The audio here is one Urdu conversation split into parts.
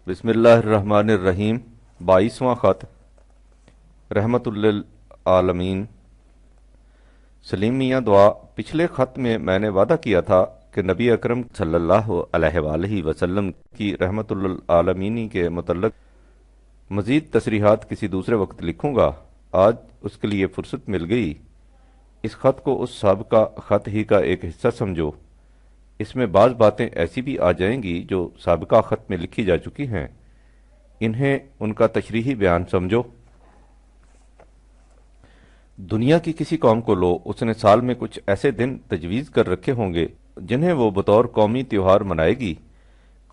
بسم اللہ الرحمن الرحیم 22واں خط رحمت للعالمین سلیم میاں دعا۔ پچھلے خط میں میں نے وعدہ کیا تھا کہ نبی اکرم صلی اللہ علیہ وآلہ وسلم کی رحمت للعالمین کے متعلق مزید تصریحات کسی دوسرے وقت لکھوں گا۔ آج اس کے لیے فرصت مل گئی۔ اس خط کو اس سابقہ خط ہی کا ایک حصہ سمجھو۔ اس میں بعض باتیں ایسی بھی آ جائیں گی جو سابقہ خط میں لکھی جا چکی ہیں، انہیں ان کا تشریحی بیان سمجھو۔ دنیا کی کسی قوم کو لو، اس نے سال میں کچھ ایسے دن تجویز کر رکھے ہوں گے جنہیں وہ بطور قومی تیوہار منائے گی۔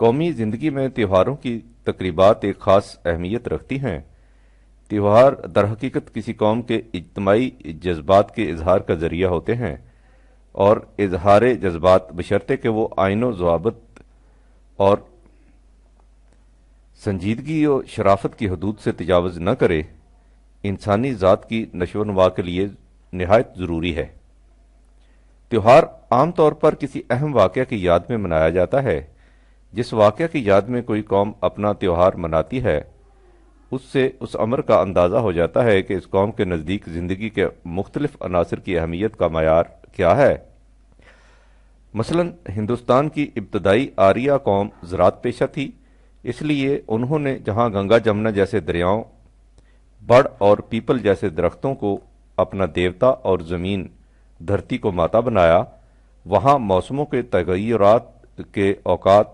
قومی زندگی میں تیوہاروں کی تقریبات ایک خاص اہمیت رکھتی ہیں۔ تیوہار در حقیقت کسی قوم کے اجتماعی جذبات کے اظہار کا ذریعہ ہوتے ہیں، اور اظہار جذبات بشرطے کہ وہ آئین و ضوابط اور سنجیدگی و شرافت کی حدود سے تجاوز نہ کرے، انسانی ذات کی نشو و نما کے لیے نہایت ضروری ہے۔ تیوہار عام طور پر کسی اہم واقعہ کی یاد میں منایا جاتا ہے۔ جس واقعہ کی یاد میں کوئی قوم اپنا تیوہار مناتی ہے، اس سے اس امر کا اندازہ ہو جاتا ہے کہ اس قوم کے نزدیک زندگی کے مختلف عناصر کی اہمیت کا معیار کیا ہے۔ مثلا ہندوستان کی ابتدائی آریہ قوم زراعت پیشہ تھی، اس لیے انہوں نے جہاں گنگا جمنا جیسے دریاؤں، بڑ اور پیپل جیسے درختوں کو اپنا دیوتا اور زمین دھرتی کو ماتا بنایا، وہاں موسموں کے تغیرات کے اوقات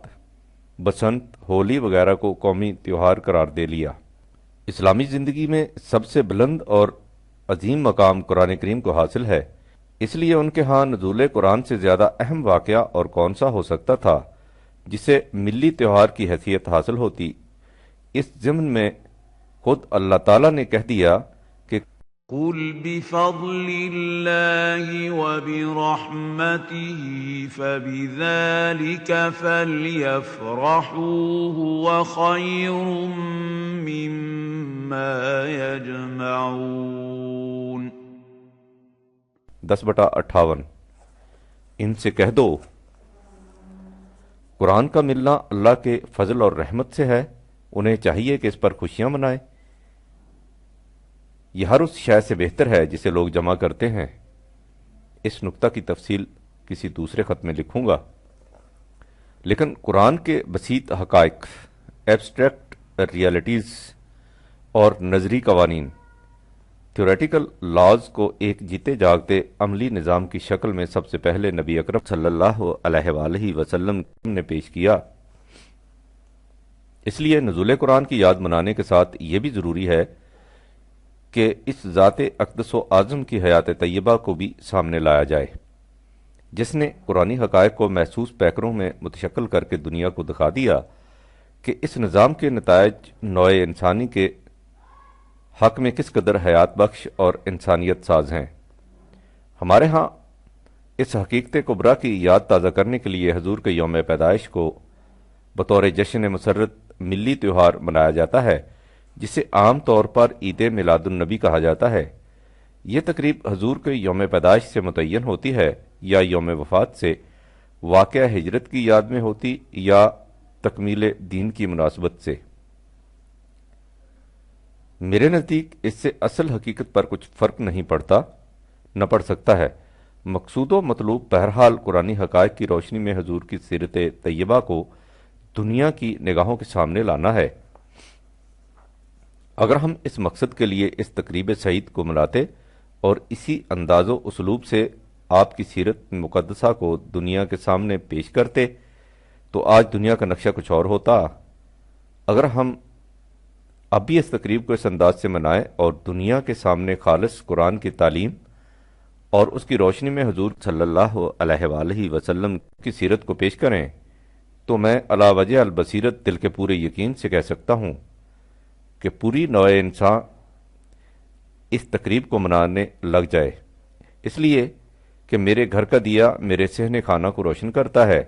بسنت، ہولی وغیرہ کو قومی تیوہار قرار دے لیا۔ اسلامی زندگی میں سب سے بلند اور عظیم مقام قرآن کریم کو حاصل ہے، اس لیے ان کے ہاں نزول قرآن سے زیادہ اہم واقعہ اور کون سا ہو سکتا تھا جسے ملی تیوہار کی حیثیت حاصل ہوتی۔ اس ضمن میں خود اللہ تعالیٰ نے کہہ دیا کہ قُلْ بِفَضْلِ اللَّهِ وَبِرَحْمَتِهِ فَبِذَلِكَ فَلْيَفْرَحُوا هُوَ خَيْرٌ مِّمَّا يَجْمَعُونَ 10/58۔ ان سے کہہ دو قرآن کا ملنا اللہ کے فضل اور رحمت سے ہے، انہیں چاہیے کہ اس پر خوشیاں منائیں۔ یہ ہر اس شے سے بہتر ہے جسے لوگ جمع کرتے ہیں۔ اس نکتہ کی تفصیل کسی دوسرے خط میں لکھوں گا۔ لیکن قرآن کے بسیط حقائق، ایبسٹریکٹ ریالٹیز اور نظری قوانین، تھیوریٹیکل لاز کو ایک جیتے جاگتے عملی نظام کی شکل میں سب سے پہلے نبی اکرم صلی اللہ علیہ وآلہ وسلم نے پیش کیا۔ اس لیے نزول قرآن کی یاد منانے کے ساتھ یہ بھی ضروری ہے کہ اس ذات اقدس و اعظم کی حیات طیبہ کو بھی سامنے لایا جائے، جس نے قرآنی حقائق کو محسوس پیکروں میں متشکل کر کے دنیا کو دکھا دیا کہ اس نظام کے نتائج نوع انسانی کے حق میں کس قدر حیات بخش اور انسانیت ساز ہیں۔ ہمارے ہاں اس حقیقت کبریٰ کی یاد تازہ کرنے کے لیے حضور کے یوم پیدائش کو بطور جشن مسرت ملی تیوہار منایا جاتا ہے، جسے عام طور پر عید میلاد النبی کہا جاتا ہے۔ یہ تقریب حضور کے یوم پیدائش سے متعین ہوتی ہے یا یوم وفات سے، واقعہ ہجرت کی یاد میں ہوتی یا تکمیل دین کی مناسبت سے۔ میرے نزدیک اس سے اصل حقیقت پر کچھ فرق نہیں پڑتا، نہ پڑ سکتا ہے۔ مقصود و مطلوب بہرحال قرآنی حقائق کی روشنی میں حضور کی سیرت طیبہ کو دنیا کی نگاہوں کے سامنے لانا ہے۔ اگر ہم اس مقصد کے لیے اس تقریب سعید کو مناتے اور اسی انداز و اسلوب سے آپ کی سیرت مقدسہ کو دنیا کے سامنے پیش کرتے تو آج دنیا کا نقشہ کچھ اور ہوتا۔ اگر ہم اب بھی اس تقریب کو اس انداز سے منائیں اور دنیا کے سامنے خالص قرآن کی تعلیم اور اس کی روشنی میں حضور صلی اللہ علیہ وآلہ وسلم کی سیرت کو پیش کریں، تو میں علی وجہ البصیرت دل کے پورے یقین سے کہہ سکتا ہوں کہ پوری نوع انسان اس تقریب کو منانے لگ جائے، اس لیے کہ میرے گھر کا دیا میرے صحن خانہ کو روشن کرتا ہے،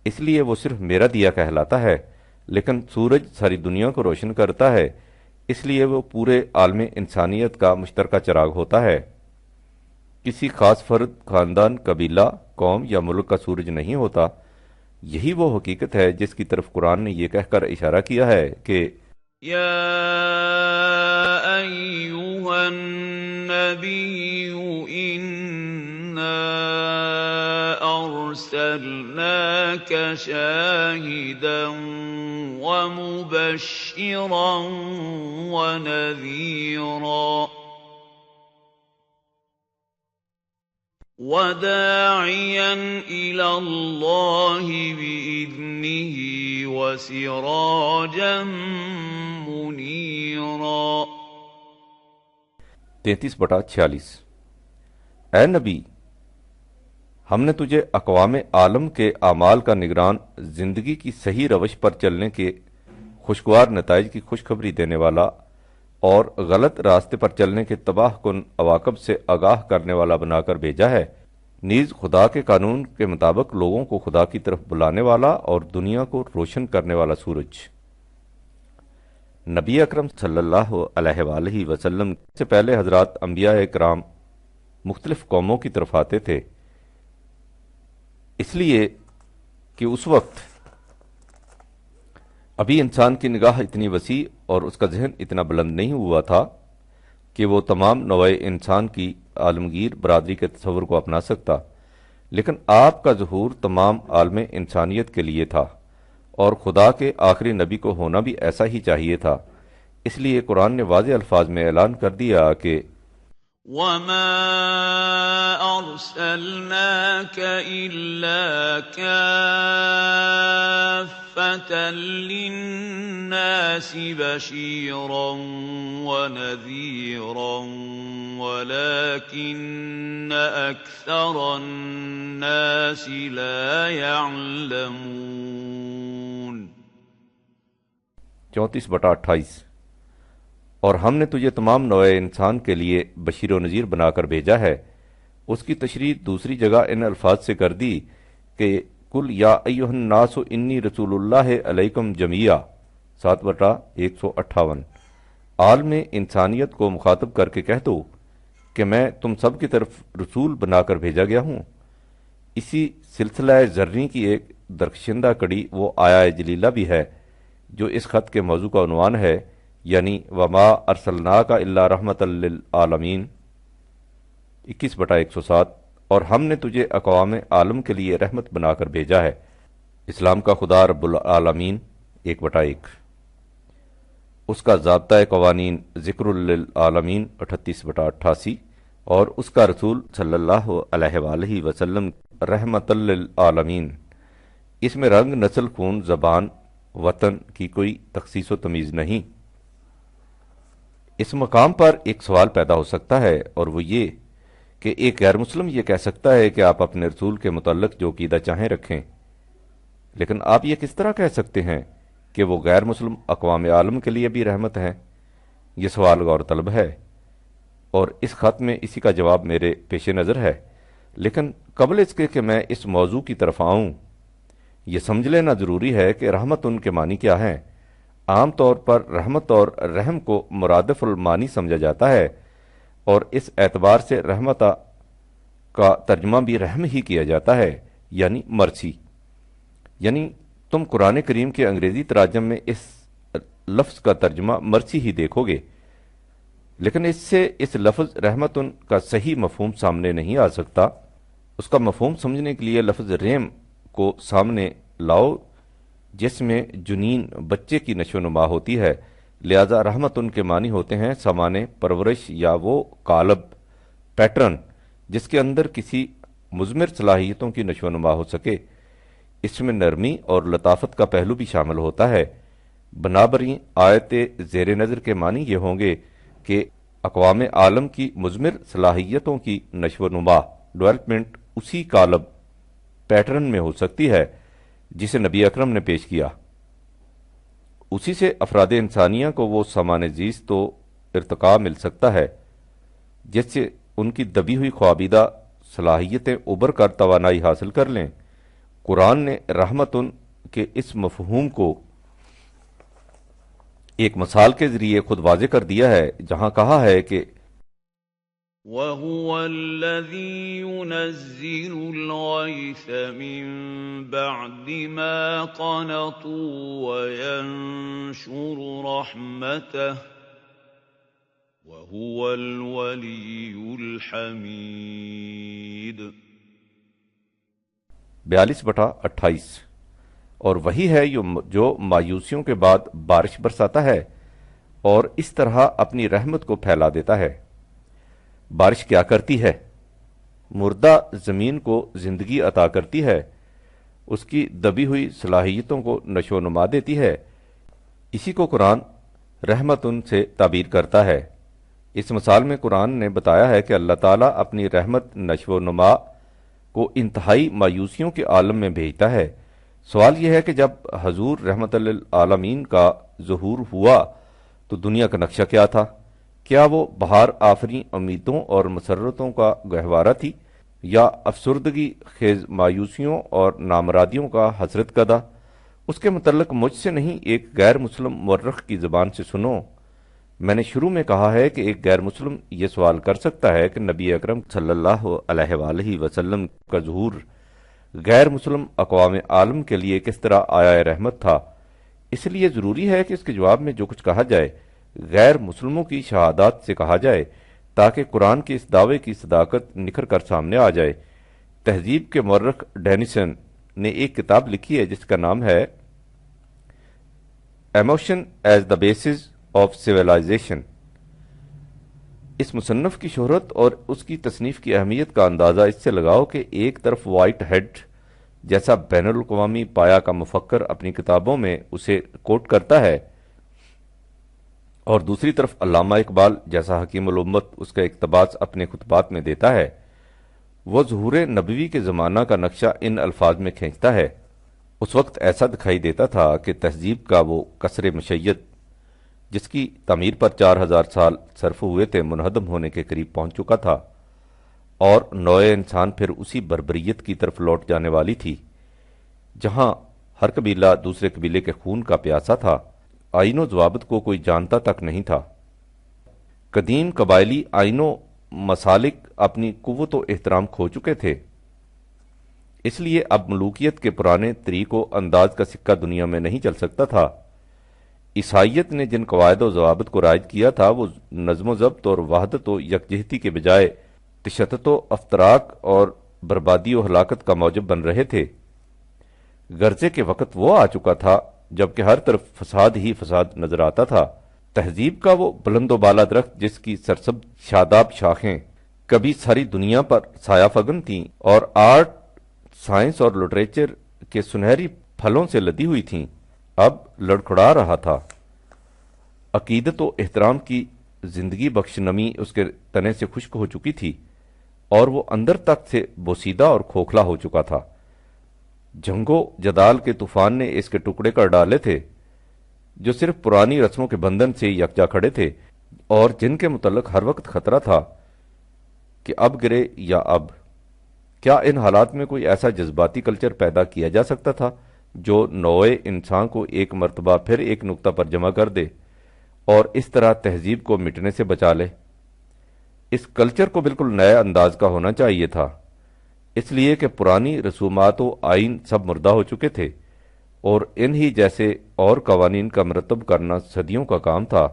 اس لیے وہ صرف میرا دیا کہلاتا ہے، لیکن سورج ساری دنیا کو روشن کرتا ہے، اس لیے وہ پورے عالم انسانیت کا مشترکہ چراغ ہوتا ہے۔ کسی خاص فرد، خاندان، قبیلہ، قوم یا ملک کا سورج نہیں ہوتا، یہی وہ حقیقت ہے جس کی طرف قرآن نے یہ کہہ کر اشارہ کیا ہے کہ يا أيها النبي إنا أرسلناك شاهدا ومبشرا ونذيرا وداعيا إلى الله بإذنه وسراجا منيرا 33/46 اے نبی، ہم نے تجھے اقوام عالم کے اعمال کا نگران، زندگی کی صحیح روش پر چلنے کے خوشگوار نتائج کی خوشخبری دینے والا اور غلط راستے پر چلنے کے تباہ کن عواقب سے آگاہ کرنے والا بنا کر بھیجا ہے، نیز خدا کے قانون کے مطابق لوگوں کو خدا کی طرف بلانے والا اور دنیا کو روشن کرنے والا سورج۔ نبی اکرم صلی اللہ علیہ وآلہ وسلم سے پہلے حضرات انبیاء کرام مختلف قوموں کی طرف آتے تھے، اس لیے کہ اس وقت ابھی انسان کی نگاہ اتنی وسیع اور اس کا ذہن اتنا بلند نہیں ہوا تھا کہ وہ تمام نوع انسان کی عالمگیر برادری کے تصور کو اپنا سکتا، لیکن آپ کا ظہور تمام عالم انسانیت کے لیے تھا، اور خدا کے آخری نبی کو ہونا بھی ایسا ہی چاہیے تھا۔ اس لیے قرآن نے واضح الفاظ میں اعلان کر دیا کہ وَمَا أَرْسَلْنَاكَ إِلَّا كَافَّةً لِلنَّاسِ بَشِيرًا وَنَذِيرًا وَلَكِنَّ أَكْثَرَ النَّاسِ لَا يَعْلَمُونَ 34/28 اور ہم نے تجھے تمام نوع انسان کے لیے بشیر و نذیر بنا کر بھیجا ہے۔ اس کی تشریح دوسری جگہ ان الفاظ سے کر دی کہ کل یا ایھا الناس انی رسول اللہ علیکم جمیعا 7/158 عالم انسانیت کو مخاطب کر کے کہہ دو کہ میں تم سب کی طرف رسول بنا کر بھیجا گیا ہوں۔ اسی سلسلہ زرنی کی ایک درخشندہ کڑی وہ آیا جلیلہ بھی ہے جو اس خط کے موضوع کا عنوان ہے، یعنی وما ارسلناک الا رحمۃ للعالمین 21/107 اور ہم نے تجھے اقوام عالم کے لیے رحمت بنا کر بھیجا ہے۔ اسلام کا خدا رب العالمین 1/1 اس کا ضابطۂ قوانین ذکر للعالمین 38/88 اور اس کا رسول صلی اللہ علیہ وآلہ وسلم رحمت للعالمین۔ اس میں رنگ، نسل، خون، زبان، وطن کی کوئی تخصیص و تمیز نہیں۔ اس مقام پر ایک سوال پیدا ہو سکتا ہے، اور وہ یہ کہ ایک غیر مسلم یہ کہہ سکتا ہے کہ آپ اپنے رسول کے متعلق جو عقیدہ چاہیں رکھیں، لیکن آپ یہ کس طرح کہہ سکتے ہیں کہ وہ غیر مسلم اقوام عالم کے لیے بھی رحمت ہیں؟ یہ سوال غور طلب ہے، اور اس خط میں اسی کا جواب میرے پیش نظر ہے۔ لیکن قبل اس کے کہ میں اس موضوع کی طرف آؤں، یہ سمجھ لینا ضروری ہے کہ رحمت ان کے معنی کیا ہیں۔ عام طور پر رحمت اور رحم کو مرادف المانی سمجھا جاتا ہے، اور اس اعتبار سے رحمت کا ترجمہ بھی رحم ہی کیا جاتا ہے، یعنی مرسی۔ یعنی تم قرآن کریم کے انگریزی تراجم میں اس لفظ کا ترجمہ مرسی ہی دیکھو گے، لیکن اس سے اس لفظ رحمتن کا صحیح مفہوم سامنے نہیں آ سکتا۔ اس کا مفہوم سمجھنے کے لیے لفظ رحم کو سامنے لاؤ، جس میں جنین بچے کی نشو و نما ہوتی ہے، لہذا رحمت ان کے معنی ہوتے ہیں سامانے پرورش یا وہ قالب پیٹرن جس کے اندر کسی مضمر صلاحیتوں کی نشو و نما ہو سکے۔ اس میں نرمی اور لطافت کا پہلو بھی شامل ہوتا ہے۔ بنابراین آیت زیر نظر کے معنی یہ ہوں گے کہ اقوام عالم کی مضمر صلاحیتوں کی نشو و نما ڈیولپمنٹ اسی قالب پیٹرن میں ہو سکتی ہے جسے نبی اکرم نے پیش کیا۔ اسی سے افراد انسانیہ کو وہ سامان زیست و ارتقاء مل سکتا ہے جس سے ان کی دبی ہوئی خوابیدہ صلاحیتیں ابھر کر توانائی حاصل کر لیں۔ قرآن نے رحمتن کے اس مفہوم کو ایک مثال کے ذریعے خود واضح کر دیا ہے، جہاں کہا ہے کہ وَهُوَ الَّذِي يُنَزِّلُ الْغَيْثَ مِن بَعْدِ مَا قَنَطُوا وَيَنشُرُ رَحْمَتَهُ وَهُوَ الْوَلِيُّ الْحَمِيدُ۔ 42/28 اور وہی ہے جو مایوسیوں کے بعد بارش برساتا ہے اور اس طرح اپنی رحمت کو پھیلا دیتا ہے۔ بارش کیا کرتی ہے؟ مردہ زمین کو زندگی عطا کرتی ہے، اس کی دبی ہوئی صلاحیتوں کو نشو و نما دیتی ہے۔ اسی کو قرآن رحمتن سے تعبیر کرتا ہے۔ اس مثال میں قرآن نے بتایا ہے کہ اللہ تعالیٰ اپنی رحمت نشو و نما کو انتہائی مایوسیوں کے عالم میں بھیجتا ہے۔ سوال یہ ہے کہ جب حضور رحمت للعالمین کا ظہور ہوا تو دنیا کا نقشہ کیا تھا؟ کیا وہ بہار آفریں امیدوں اور مسرتوں کا گہوارہ تھی یا افسردگی خیز مایوسیوں اور نامرادیوں کا حسرت کدہ؟ اس کے متعلق مجھ سے نہیں، ایک غیر مسلم مورخ کی زبان سے سنو۔ میں نے شروع میں کہا ہے کہ ایک غیر مسلم یہ سوال کر سکتا ہے کہ نبی اکرم صلی اللہ علیہ وآلہ وسلم کا ظہور غیر مسلم اقوام عالم کے لیے کس طرح آیا رحمت تھا۔ اس لیے ضروری ہے کہ اس کے جواب میں جو کچھ کہا جائے غیر مسلموں کی شہادات سے کہا جائے تاکہ قرآن کے اس دعوے کی صداقت نکھر کر سامنے آ جائے۔ تہذیب کے مورخ ڈینیسن نے ایک کتاب لکھی ہے جس کا نام ہے emotion is the basis of civilisation. اس مصنف کی شہرت اور اس کی تصنیف کی اہمیت کا اندازہ اس سے لگاؤ کہ ایک طرف وائٹ ہیڈ جیسا بین الاقوامی پایا کا مفکر اپنی کتابوں میں اسے کوٹ کرتا ہے اور دوسری طرف علامہ اقبال جیسا حکیم الامت اس کا اقتباس اپنے خطبات میں دیتا ہے۔ وہ ظہور نبوی کے زمانہ کا نقشہ ان الفاظ میں کھینچتا ہے۔ اس وقت ایسا دکھائی دیتا تھا کہ تہذیب کا وہ قصر مشید جس کی تعمیر پر 4000 سال صرف ہوئے تھے منہدم ہونے کے قریب پہنچ چکا تھا اور نوع انسان پھر اسی بربریت کی طرف لوٹ جانے والی تھی جہاں ہر قبیلہ دوسرے قبیلے کے خون کا پیاسا تھا، آئین و ضوابط کو کوئی جانتا تک نہیں تھا۔ قدیم قبائلی آئین و مسالک اپنی قوت و احترام کھو چکے تھے، اس لیے اب ملوکیت کے پرانے طریق و انداز کا سکہ دنیا میں نہیں چل سکتا تھا۔ عیسائیت نے جن قواعد و ضوابط کو رائج کیا تھا وہ نظم و ضبط اور وحدت و یکجہتی کے بجائے تشدد و افتراق اور بربادی و ہلاکت کا موجب بن رہے تھے۔ غرضے کے وقت وہ آ چکا تھا جبکہ ہر طرف فساد ہی فساد نظر آتا تھا۔ تہذیب کا وہ بلند و بالا درخت جس کی سرسبز شاداب شاخیں کبھی ساری دنیا پر سایہ فگن تھیں اور آرٹ، سائنس اور لٹریچر کے سنہری پھلوں سے لدی ہوئی تھیں، اب لڑکھڑا رہا تھا۔ عقیدت و احترام کی زندگی بخش نمی اس کے تنے سے خشک ہو چکی تھی اور وہ اندر تک سے بوسیدہ اور کھوکھلا ہو چکا تھا۔ جنگو جدال کے طوفان نے اس کے ٹکڑے کر ڈالے تھے جو صرف پرانی رسموں کے بندھن سے یکجا کھڑے تھے اور جن کے متعلق ہر وقت خطرہ تھا کہ اب گرے یا اب۔ کیا ان حالات میں کوئی ایسا جذباتی کلچر پیدا کیا جا سکتا تھا جو نوع انسان کو ایک مرتبہ پھر ایک نقطہ پر جمع کر دے اور اس طرح تہذیب کو مٹنے سے بچا لے؟ اس کلچر کو بالکل نئے انداز کا ہونا چاہیے تھا، اس لیے کہ پرانی رسومات و آئین سب مردہ ہو چکے تھے اور ان ہی جیسے اور قوانین کا مرتب کرنا صدیوں کا کام تھا۔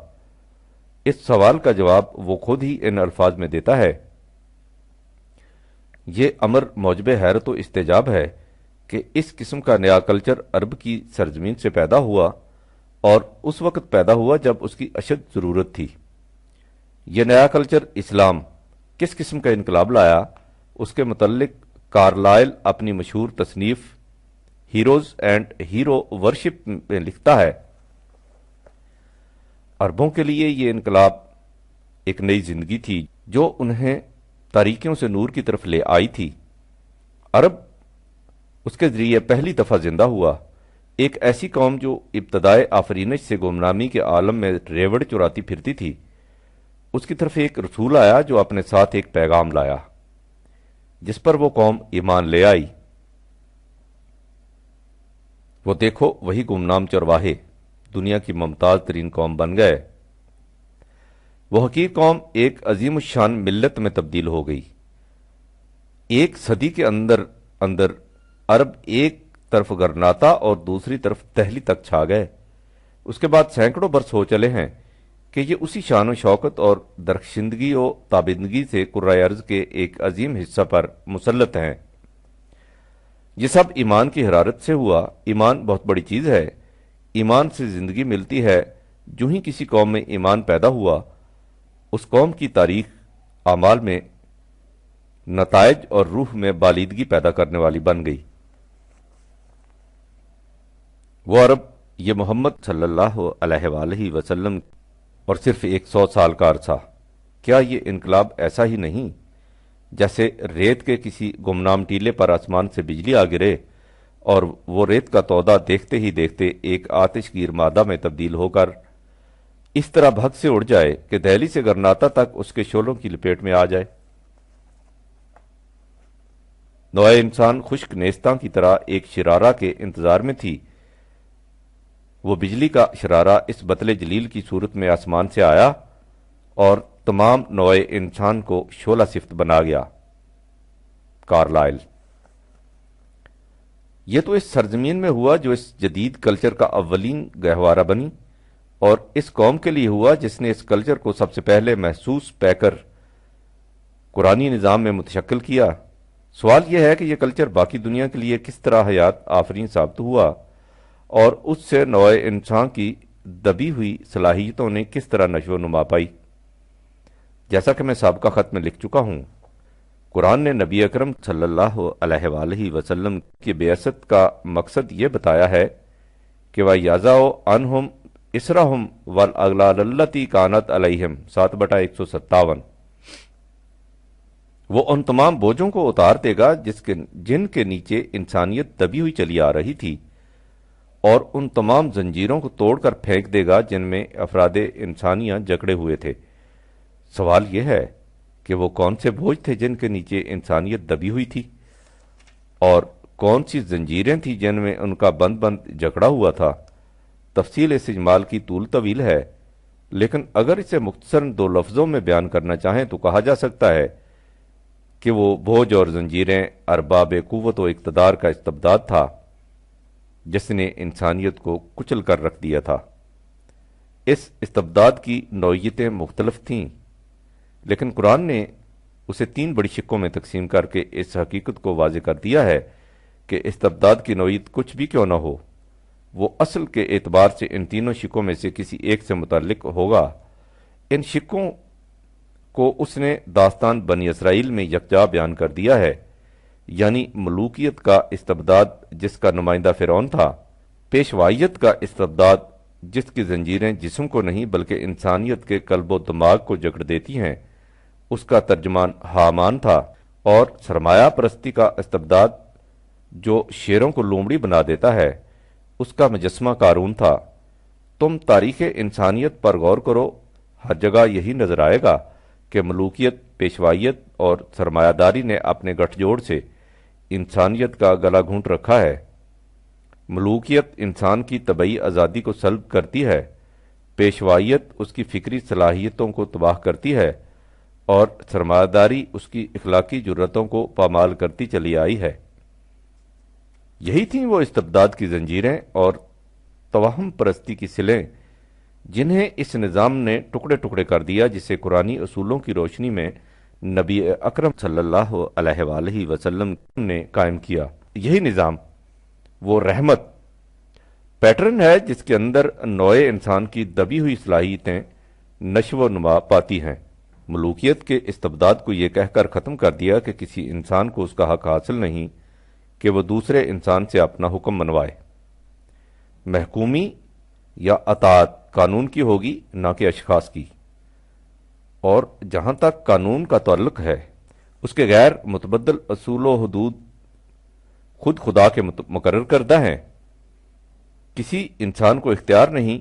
اس سوال کا جواب وہ خود ہی ان الفاظ میں دیتا ہے۔ یہ امر موجب حیرت و استعجاب ہے کہ اس قسم کا نیا کلچر عرب کی سرزمین سے پیدا ہوا اور اس وقت پیدا ہوا جب اس کی اشد ضرورت تھی۔ یہ نیا کلچر اسلام کس قسم کا انقلاب لایا؟ اس کے متعلق کارلائل اپنی مشہور تصنیف ہیروز اینڈ ہیرو ورشپ میں لکھتا ہے، عربوں کے لیے یہ انقلاب ایک نئی زندگی تھی جو انہیں تاریکیوں سے نور کی طرف لے آئی تھی۔ عرب اس کے ذریعے پہلی دفعہ زندہ ہوا، ایک ایسی قوم جو ابتدائے آفرینش سے گمنامی کے عالم میں ریوڑ چراتی پھرتی تھی۔ اس کی طرف ایک رسول آیا جو اپنے ساتھ ایک پیغام لایا جس پر وہ قوم ایمان لے آئی۔ وہ دیکھو وہی گمنام چرواہے دنیا کی ممتاز ترین قوم بن گئے۔ وہ حقیر قوم ایک عظیم الشان ملت میں تبدیل ہو گئی۔ ایک صدی کے اندر اندر عرب ایک طرف گرناتا اور دوسری طرف دہلی تک چھا گئے۔ اس کے بعد سینکڑوں برس ہو چلے ہیں کہ یہ اسی شان و شوکت اور درخشندگی و تابندگی سے کرۂ ارض کے ایک عظیم حصہ پر مسلط ہیں۔ یہ سب ایمان کی حرارت سے ہوا۔ ایمان بہت بڑی چیز ہے۔ ایمان سے زندگی ملتی ہے۔ جو ہی کسی قوم میں ایمان پیدا ہوا، اس قوم کی تاریخ اعمال میں نتائج اور روح میں بالیدگی پیدا کرنے والی بن گئی۔ وہ عرب، یہ محمد صلی اللہ علیہ وآلہ وسلم اور صرف 100 سال کا عرصہ، کیا یہ انقلاب ایسا ہی نہیں جیسے ریت کے کسی گمنام ٹیلے پر آسمان سے بجلی آ گرے اور وہ ریت کا تودہ دیکھتے ہی دیکھتے ایک آتش گیر مادہ میں تبدیل ہو کر اس طرح بھگ سے اڑ جائے کہ دہلی سے گرناتا تک اس کے شعلوں کی لپیٹ میں آ جائے۔ نوع انسان خشک نیستاں کی طرح ایک شرارہ کے انتظار میں تھی۔ وہ بجلی کا شرارہ اس بطل جلیل کی صورت میں آسمان سے آیا اور تمام نوع انسان کو شعلہ صفت بنا گیا۔ کارلائل۔ یہ تو اس سرزمین میں ہوا جو اس جدید کلچر کا اولین گہوارہ بنی، اور اس قوم کے لیے ہوا جس نے اس کلچر کو سب سے پہلے محسوس پیکر قرآنی نظام میں متشکل کیا۔ سوال یہ ہے کہ یہ کلچر باقی دنیا کے لیے کس طرح حیات آفرین ثابت ہوا، اور اس سے نوع انسان کی دبی ہوئی صلاحیتوں نے کس طرح نشو و نما پائی۔ جیسا کہ میں سابقہ خط میں لکھ چکا ہوں، قرآن نے نبی اکرم صلی اللہ علیہ وآلہ وسلم کی بعثت کا مقصد یہ بتایا ہے کہ وَيَضَعُ عَنْهُمْ إِصْرَهُمْ وَالْأَغْلَالَ الَّتِي كَانَتْ عَلَيْهِمْ 7/157۔ وہ ان تمام بوجھوں کو اتار دے گا جن کے نیچے انسانیت دبی ہوئی چلی آ رہی تھی، اور ان تمام زنجیروں کو توڑ کر پھینک دے گا جن میں افراد انسانیاں جکڑے ہوئے تھے۔ سوال یہ ہے کہ وہ کون سے بوجھ تھے جن کے نیچے انسانیت دبی ہوئی تھی، اور کون سی زنجیریں تھیں جن میں ان کا بند جکڑا ہوا تھا۔ تفصیل اس اجمال کی طول طویل ہے، لیکن اگر اسے مختصراً 2 لفظوں میں بیان کرنا چاہیں تو کہا جا سکتا ہے کہ وہ بوجھ اور زنجیریں ارباب قوت و اقتدار کا استبداد تھا جس نے انسانیت کو کچل کر رکھ دیا تھا۔ اس استبداد کی نوعیتیں مختلف تھیں، لیکن قرآن نے اسے 3 بڑی شقوں میں تقسیم کر کے اس حقیقت کو واضح کر دیا ہے کہ استبداد کی نوعیت کچھ بھی کیوں نہ ہو، وہ اصل کے اعتبار سے ان تینوں شقوں میں سے کسی ایک سے متعلق ہوگا۔ ان شقوں کو اس نے داستان بنی اسرائیل میں یکجا بیان کر دیا ہے، یعنی ملوکیت کا استبداد جس کا نمائندہ فرعون تھا، پیشوائیت کا استبداد جس کی زنجیریں جسم کو نہیں بلکہ انسانیت کے قلب و دماغ کو جکڑ دیتی ہیں، اس کا ترجمان حامان تھا، اور سرمایہ پرستی کا استبداد جو شیروں کو لومڑی بنا دیتا ہے، اس کا مجسمہ قارون تھا۔ تم تاریخ انسانیت پر غور کرو، ہر جگہ یہی نظر آئے گا کہ ملوکیت، پیشوائیت اور سرمایہ داری نے اپنے گٹھ جوڑ سے انسانیت کا گلا گھونٹ رکھا ہے۔ ملوکیت انسان کی طبعی آزادی کو سلب کرتی ہے، پیشوائیت اس کی فکری صلاحیتوں کو تباہ کرتی ہے، اور سرمایہ داری اس کی اخلاقی جرتوں کو پامال کرتی چلی آئی ہے۔ یہی تھیں وہ استبداد کی زنجیریں اور توہم پرستی کی سلیں جنہیں اس نظام نے ٹکڑے ٹکڑے کر دیا، جسے قرآنی اصولوں کی روشنی میں نبی اکرم صلی اللہ علیہ وآلہ وسلم نے قائم کیا۔ یہی نظام وہ رحمت پیٹرن ہے جس کے اندر نوع انسان کی دبی ہوئی صلاحیتیں نشو و نما پاتی ہیں۔ ملوکیت کے استبداد کو یہ کہہ کر ختم کر دیا کہ کسی انسان کو اس کا حق حاصل نہیں کہ وہ دوسرے انسان سے اپنا حکم منوائے۔ محکومی یا اطاعت قانون کی ہوگی، نہ کہ اشخاص کی، اور جہاں تک قانون کا تعلق ہے اس کے غیر متبدل اصول و حدود خود خدا کے مقرر کردہ ہیں۔ کسی انسان کو اختیار نہیں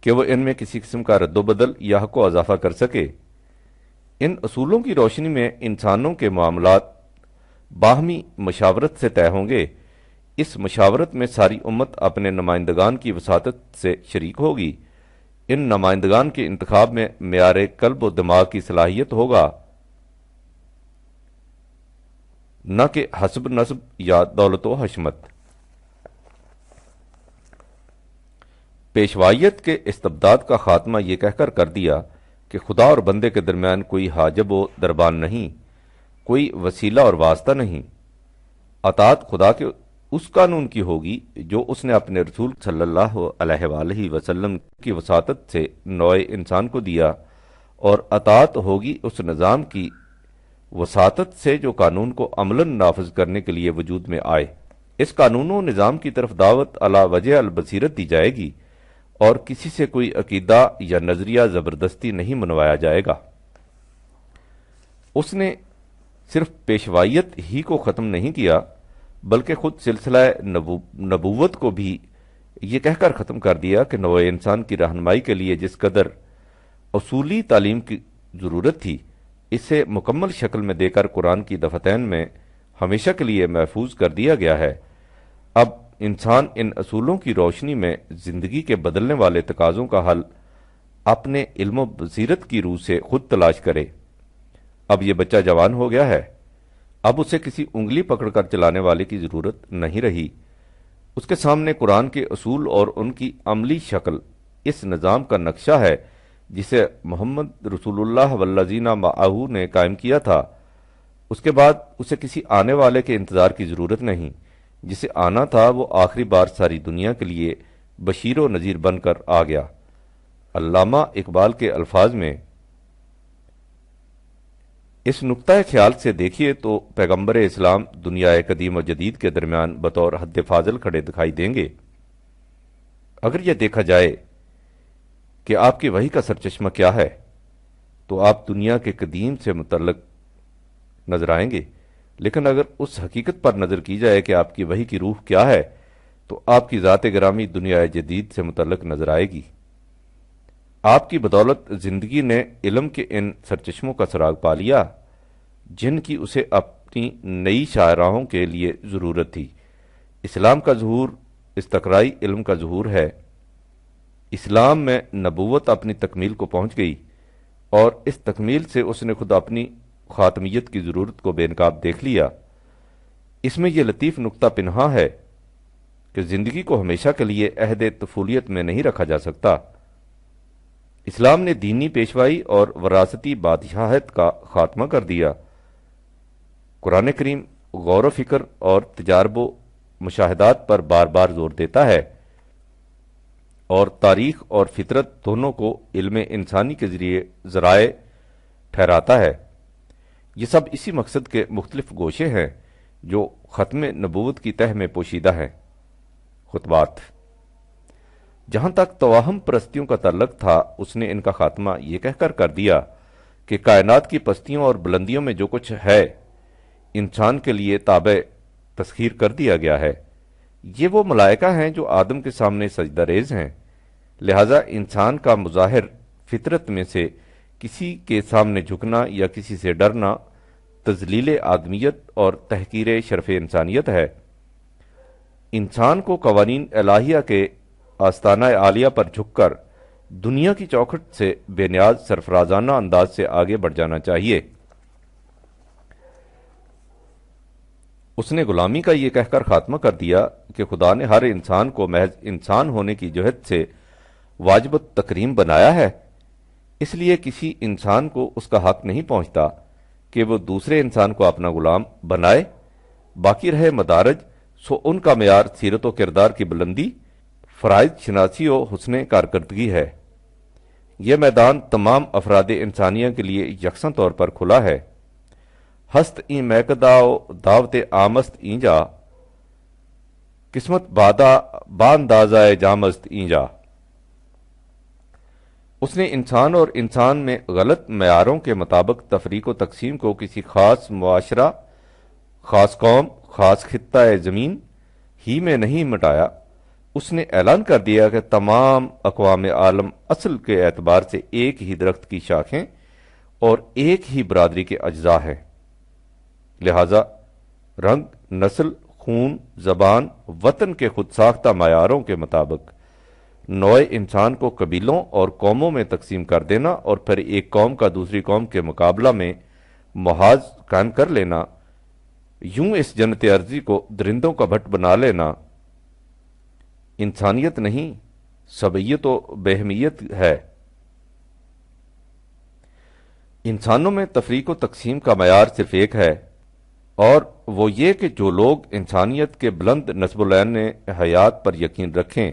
کہ وہ ان میں کسی قسم کا رد و بدل یا حق و اضافہ کر سکے۔ ان اصولوں کی روشنی میں انسانوں کے معاملات باہمی مشاورت سے طے ہوں گے۔ اس مشاورت میں ساری امت اپنے نمائندگان کی وساطت سے شریک ہوگی۔ ان نمائندگان کے انتخاب میں معیار قلب و دماغ کی صلاحیت ہوگا، نہ کہ حسب نسب یا دولت و حشمت۔ پیشوائیت کے استبداد کا خاتمہ یہ کہہ کر دیا کہ خدا اور بندے کے درمیان کوئی حاجب و دربان نہیں، کوئی وسیلہ اور واسطہ نہیں۔ اطاعت خدا کے اس قانون کی ہوگی جو اس نے اپنے رسول صلی اللہ علیہ وآلہ وسلم کی وساطت سے نوع انسان کو دیا، اور اطاعت ہوگی اس نظام کی وساطت سے جو قانون کو عملاً نافذ کرنے کے لیے وجود میں آئے۔ اس قانون و نظام کی طرف دعوت علی وجہ البصیرت دی جائے گی، اور کسی سے کوئی عقیدہ یا نظریہ زبردستی نہیں منوایا جائے گا۔ اس نے صرف پیشوائیت ہی کو ختم نہیں کیا، بلکہ خود سلسلہ نبوت کو بھی یہ کہہ کر ختم کر دیا کہ نوع انسان کی رہنمائی کے لیے جس قدر اصولی تعلیم کی ضرورت تھی، اسے مکمل شکل میں دے کر قرآن کی دفتین میں ہمیشہ کے لیے محفوظ کر دیا گیا ہے۔ اب انسان ان اصولوں کی روشنی میں زندگی کے بدلنے والے تقاضوں کا حل اپنے علم و بصیرت کی روح سے خود تلاش کرے۔ اب یہ بچہ جوان ہو گیا ہے، اب اسے کسی انگلی پکڑ کر چلانے والے کی ضرورت نہیں رہی۔ اس کے سامنے قرآن کے اصول اور ان کی عملی شکل اس نظام کا نقشہ ہے جسے محمد رسول اللہ والذین معہ نے قائم کیا تھا۔ اس کے بعد اسے کسی آنے والے کے انتظار کی ضرورت نہیں۔ جسے آنا تھا وہ آخری بار ساری دنیا کے لیے بشیر و نذیر بن کر آ گیا۔ علامہ اقبال کے الفاظ میں اس نقطۂ خیال سے دیکھیے تو پیغمبر اسلام دنیا قدیم و جدید کے درمیان بطور حد فاضل کھڑے دکھائی دیں گے۔ اگر یہ دیکھا جائے کہ آپ کی وحی کا سرچشمہ کیا ہے تو آپ دنیا کے قدیم سے متعلق نظر آئیں گے، لیکن اگر اس حقیقت پر نظر کی جائے کہ آپ کی وحی کی روح کیا ہے تو آپ کی ذات گرامی دنیا جدید سے متعلق نظر آئے گی۔ آپ کی بدولت زندگی نے علم کے ان سرچشموں کا سراغ پا لیا جن کی اسے اپنی نئی شاہراہوں کے لیے ضرورت تھی۔ اسلام کا ظہور استقرائی علم کا ظہور ہے۔ اسلام میں نبوت اپنی تکمیل کو پہنچ گئی، اور اس تکمیل سے اس نے خود اپنی خاتمیت کی ضرورت کو بے نقاب دیکھ لیا۔ اس میں یہ لطیف نقطہ پنہاں ہے کہ زندگی کو ہمیشہ کے لیے عہد طفولیت میں نہیں رکھا جا سکتا۔ اسلام نے دینی پیشوائی اور وراثتی بادشاہت کا خاتمہ کر دیا۔ قرآن کریم غور و فکر اور تجارب و مشاہدات پر بار بار زور دیتا ہے، اور تاریخ اور فطرت دونوں کو علم انسانی کے ذرائع ٹھہراتا ہے۔ یہ سب اسی مقصد کے مختلف گوشے ہیں جو ختم نبوت کی تہ میں پوشیدہ ہیں۔ خطبات۔ جہاں تک توہم پرستیوں کا تعلق تھا، اس نے ان کا خاتمہ یہ کہہ کر دیا کہ کائنات کی پستیوں اور بلندیوں میں جو کچھ ہے انسان کے لیے تابع تسخیر کر دیا گیا ہے۔ یہ وہ ملائکہ ہیں جو آدم کے سامنے سجدہ ریز ہیں، لہذا انسان کا مظاہر فطرت میں سے کسی کے سامنے جھکنا یا کسی سے ڈرنا تذلیل آدمیت اور تحقیر شرف انسانیت ہے۔ انسان کو قوانین الہیہ کے آستانہ عالیہ پر جھک کر دنیا کی چوکھٹ سے بے نیاز سرفرازانہ انداز سے آگے بڑھ جانا چاہیے۔ اس نے غلامی کا یہ کہہ کر خاتمہ کر دیا کہ خدا نے ہر انسان کو محض انسان ہونے کی جہت سے واجب التکریم بنایا ہے، اس لیے کسی انسان کو اس کا حق نہیں پہنچتا کہ وہ دوسرے انسان کو اپنا غلام بنائے۔ باقی رہے مدارج، سو ان کا معیار سیرت و کردار کی بلندی، فرائض شناسی و حسن کارکردگی ہے۔ یہ میدان تمام افراد انسانیہ کے لیے یکساں طور پر کھلا ہے۔ ہست این میکدا و دعوت آمست اینجا، قسمت باندازہ جامست اینجا۔ اس نے انسان اور انسان میں غلط معیاروں کے مطابق تفریق و تقسیم کو کسی خاص معاشرہ، خاص قوم، خاص خطہ زمین ہی میں نہیں مٹایا۔ اس نے اعلان کر دیا کہ تمام اقوام عالم اصل کے اعتبار سے ایک ہی درخت کی شاخیں اور ایک ہی برادری کے اجزاء ہیں، لہذا رنگ، نسل، خون، زبان، وطن کے خود ساختہ معیاروں کے مطابق نوع انسان کو قبیلوں اور قوموں میں تقسیم کر دینا اور پھر ایک قوم کا دوسری قوم کے مقابلہ میں محاذ قائم کر لینا، یوں اس جنت ارضی کو درندوں کا بھٹ بنا لینا، انسانیت نہیں، سبعیت و بہمیت ہے۔ انسانوں میں تفریق و تقسیم کا معیار صرف ایک ہے، اور وہ یہ کہ جو لوگ انسانیت کے بلند نسب العین حیات پر یقین رکھیں،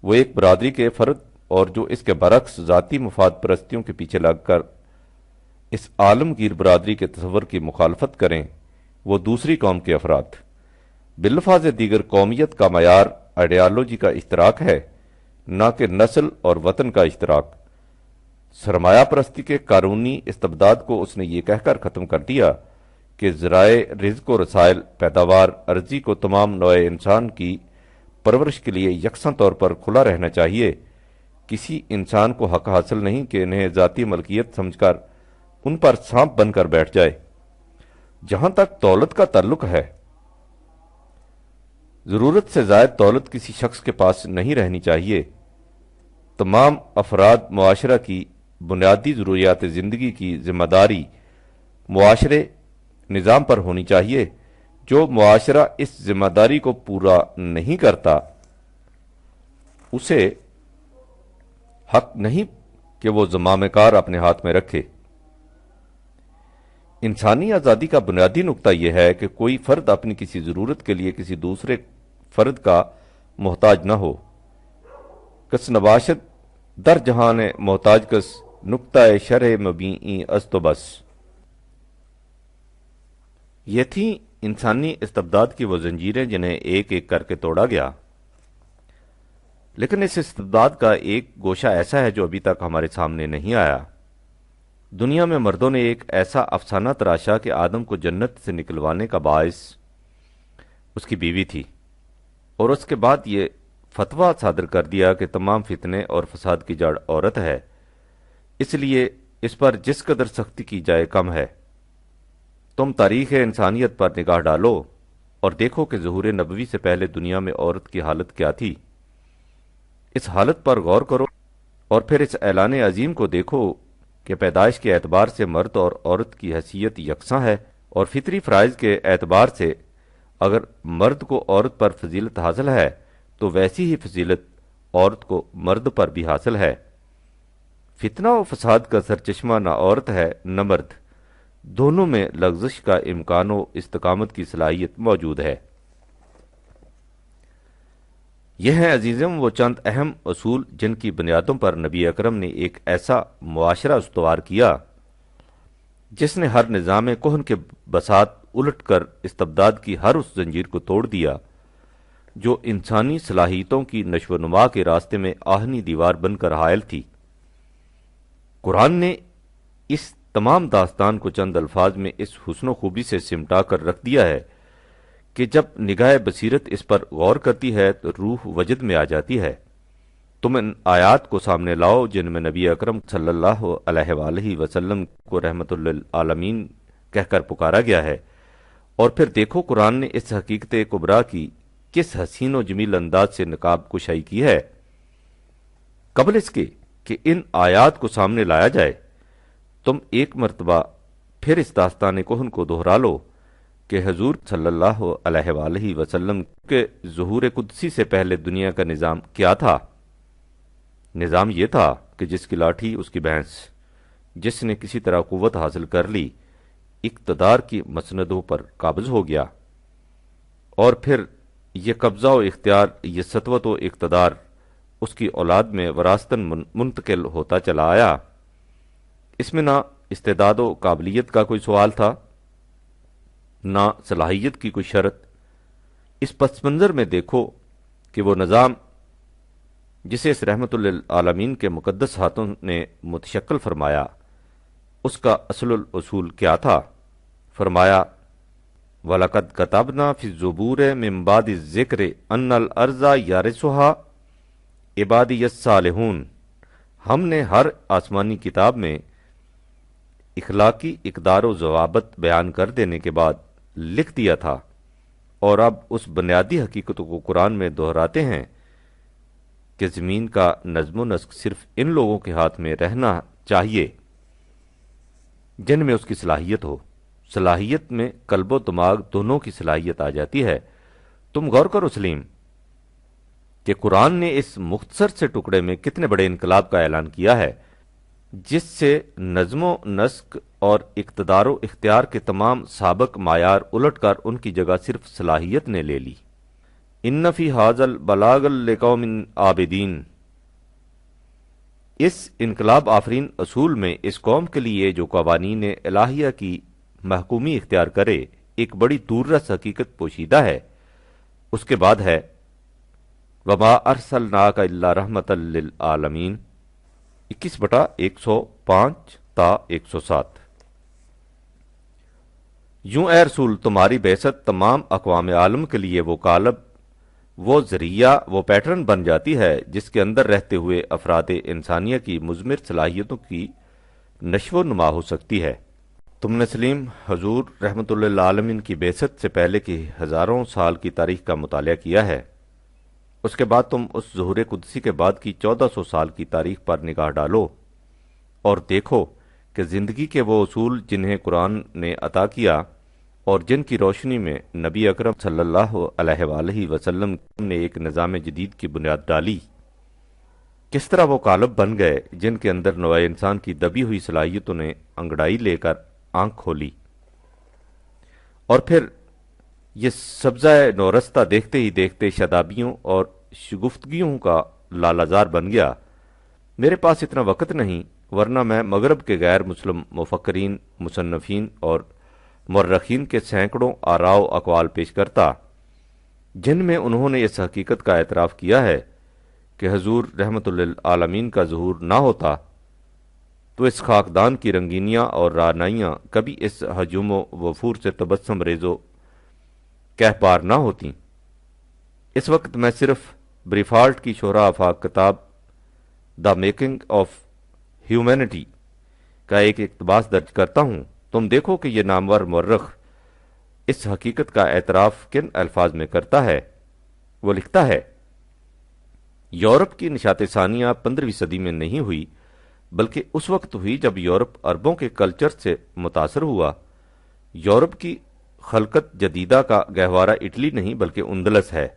وہ ایک برادری کے فرد، اور جو اس کے برعکس ذاتی مفاد پرستیوں کے پیچھے لگ کر اس عالمگیر برادری کے تصور کی مخالفت کریں، وہ دوسری قوم کے افراد۔ بالفاظ دیگر قومیت کا معیار آئیڈیالوجی کا اشتراک ہے، نہ کہ نسل اور وطن کا اشتراک۔ سرمایہ پرستی کے قانونی استبداد کو اس نے یہ کہہ کر ختم کر دیا کہ ذرائع رزق و رسائل پیداوار ارضی کو تمام نوع انسان کی پرورش کے لیے یکساں طور پر کھلا رہنا چاہیے۔ کسی انسان کو حق حاصل نہیں کہ انہیں ذاتی ملکیت سمجھ کر ان پر سانپ بن کر بیٹھ جائے۔ جہاں تک دولت کا تعلق ہے، ضرورت سے زائد دولت کسی شخص کے پاس نہیں رہنی چاہیے۔ تمام افراد معاشرہ کی بنیادی ضروریات زندگی کی ذمہ داری معاشرے نظام پر ہونی چاہیے۔ جو معاشرہ اس ذمہ داری کو پورا نہیں کرتا، اسے حق نہیں کہ وہ زمام کار اپنے ہاتھ میں رکھے۔ انسانی آزادی کا بنیادی نقطہ یہ ہے کہ کوئی فرد اپنی کسی ضرورت کے لیے کسی دوسرے فرد کا محتاج نہ ہو۔ کس نباشت در جہان محتاج کس، نقطہ شرح مبیعی از تو بس۔ یہ تھیں انسانی استبداد کی وہ زنجیریں جنہیں ایک ایک کر کے توڑا گیا، لیکن اس استبداد کا ایک گوشہ ایسا ہے جو ابھی تک ہمارے سامنے نہیں آیا۔ دنیا میں مردوں نے ایک ایسا افسانہ تراشا کہ آدم کو جنت سے نکلوانے کا باعث اس کی بیوی تھی، اور اس کے بعد یہ فتویٰ صادر کر دیا کہ تمام فتنے اور فساد کی جڑ عورت ہے، اس لیے اس پر جس قدر سختی کی جائے کم ہے۔ تم تاریخ انسانیت پر نگاہ ڈالو اور دیکھو کہ ظہور نبوی سے پہلے دنیا میں عورت کی حالت کیا تھی۔ اس حالت پر غور کرو اور پھر اس اعلان عظیم کو دیکھو کہ پیدائش کے اعتبار سے مرد اور عورت کی حیثیت یکساں ہے، اور فطری فرائض کے اعتبار سے اگر مرد کو عورت پر فضیلت حاصل ہے تو ویسی ہی فضیلت عورت کو مرد پر بھی حاصل ہے۔ فتنہ و فساد کا سرچشمہ نہ عورت ہے نہ مرد، دونوں میں لغزش کا امکان و استقامت کی صلاحیت موجود ہے۔ یہ ہیں عزیزم وہ چند اہم اصول جن کی بنیادوں پر نبی اکرم نے ایک ایسا معاشرہ استوار کیا جس نے ہر نظام کہن کے بساط الٹ کر استبداد کی ہر اس زنجیر کو توڑ دیا جو انسانی صلاحیتوں کی نشو و نما کے راستے میں آہنی دیوار بن کر حائل تھی۔ قرآن نے اس تمام داستان کو چند الفاظ میں اس حسن و خوبی سے سمٹا کر رکھ دیا ہے کہ جب نگاہ بصیرت اس پر غور کرتی ہے تو روح وجد میں آ جاتی ہے۔ تم ان آیات کو سامنے لاؤ جن میں نبی اکرم صلی اللہ علیہ وآلہ وسلم کو رحمت للعالمین کہہ کر پکارا گیا ہے، اور پھر دیکھو قرآن نے اس حقیقت کبریٰ کی کس حسین و جمیل انداز سے نقاب کشائی کی ہے۔ قبل اس کے کہ ان آیات کو سامنے لایا جائے، تم ایک مرتبہ پھر اس داستان کہن کو دہرا لو کہ حضور صلی اللہ علیہ وآلہ وسلم کے ظہور قدسی سے پہلے دنیا کا نظام کیا تھا۔ نظام یہ تھا کہ جس کی لاٹھی اس کی بھینس، جس نے کسی طرح قوت حاصل کر لی اقتدار کی مسندوں پر قابض ہو گیا، اور پھر یہ قبضہ و اختیار، یہ سطوت و اقتدار اس کی اولاد میں وراثتاً منتقل ہوتا چلا آیا۔ اس میں نہ استعداد و قابلیت کا کوئی سوال تھا، نہ صلاحیت کی کوئی شرط۔ اس پس منظر میں دیکھو کہ وہ نظام جسے اس رحمت للعالمین کے مقدس ہاتھوں نے متشکل فرمایا، اس کا اصل الاصول کیا تھا۔ فرمایا وَلَقَدْ كَتَبْنَا فِي الزُّبُورِ مِن بَعْدِ الذِّكْرِ أَنَّ الْأَرْضَ يَرِثُهَا عِبَادِيَ الصَّالِحُونَ، ہم نے ہر آسمانی کتاب میں اخلاقی اقدار و ضوابط بیان کر دینے کے بعد لکھ دیا تھا، اور اب اس بنیادی حقیقت کو قرآن میں دہراتے ہیں کہ زمین کا نظم و نسق صرف ان لوگوں کے ہاتھ میں رہنا چاہیے جن میں اس کی صلاحیت ہو۔ صلاحیت میں قلب و دماغ دونوں کی صلاحیت آ جاتی ہے۔ تم غور کرو سلیم کہ قرآن نے اس مختصر سے ٹکڑے میں کتنے بڑے انقلاب کا اعلان کیا ہے، جس سے نظم و نسق اور اقتدار و اختیار کے تمام سابق معیار الٹ کر ان کی جگہ صرف صلاحیت نے لے لی۔ ان فی ھذا البلاغ لقوم عابدین، اس انقلاب آفرین اصول میں اس قوم کے لیے جو قوانین الہیہ کی محکومی اختیار کرے ایک بڑی دور رس حقیقت پوشیدہ ہے۔ اس کے بعد ہے وما ارسلناک الا رحمۃ للعالمین 21/105 تا 107۔ یوں اے رسول تمہاری بعثت تمام اقوام عالم کے لیے وہ قالب، وہ ذریعہ، وہ پیٹرن بن جاتی ہے جس کے اندر رہتے ہوئے افراد انسانیہ کی مضمر صلاحیتوں کی نشو و نما ہو سکتی ہے۔ تم نے سلیم حضور رحمۃ اللہ للعالمین کی بعثت سے پہلے کی ہزاروں سال کی تاریخ کا مطالعہ کیا ہے۔ اس کے بعد تم اس ظہور قدسی کے بعد کی 1400 سال کی تاریخ پر نگاہ ڈالو اور دیکھو کہ زندگی کے وہ اصول جنہیں قرآن نے عطا کیا اور جن کی روشنی میں نبی اکرم صلی اللہ علیہ وآلہ وسلم نے ایک نظام جدید کی بنیاد ڈالی، کس طرح وہ قالب بن گئے جن کے اندر نوع انسان کی دبی ہوئی صلاحیتوں نے انگڑائی لے کر آنکھ کھولی، اور پھر یہ سبزہ نورستہ دیکھتے ہی دیکھتے شادابیوں اور شگفتگیوں کا لالازار بن گیا۔ میرے پاس اتنا وقت نہیں، ورنہ میں مغرب کے غیر مسلم مفکرین، مصنفین اور مورخین کے سینکڑوں آراء و اقوال پیش کرتا جن میں انہوں نے اس حقیقت کا اعتراف کیا ہے کہ حضور رحمت للعالمین کا ظہور نہ ہوتا تو اس خاکدان کی رنگینیاں اور رعنائیاں کبھی اس ہجوم و وفور سے تبسم ریزو کہپار نہ ہوتی۔ اس وقت میں صرف بریفالٹ کی شہرا آفاق کتاب دا میکنگ آف ہیومینٹی کا ایک اقتباس درج کرتا ہوں۔ تم دیکھو کہ یہ نامور مورخ اس حقیقت کا اعتراف کن الفاظ میں کرتا ہے۔ وہ لکھتا ہے، یورپ کی نشاط ثانیہ 15ویں صدی میں نہیں ہوئی، بلکہ اس وقت ہوئی جب یورپ عربوں کے کلچر سے متاثر ہوا۔ یورپ کی خلقت جدیدہ کا گہوارہ اٹلی نہیں بلکہ اندلس ہے۔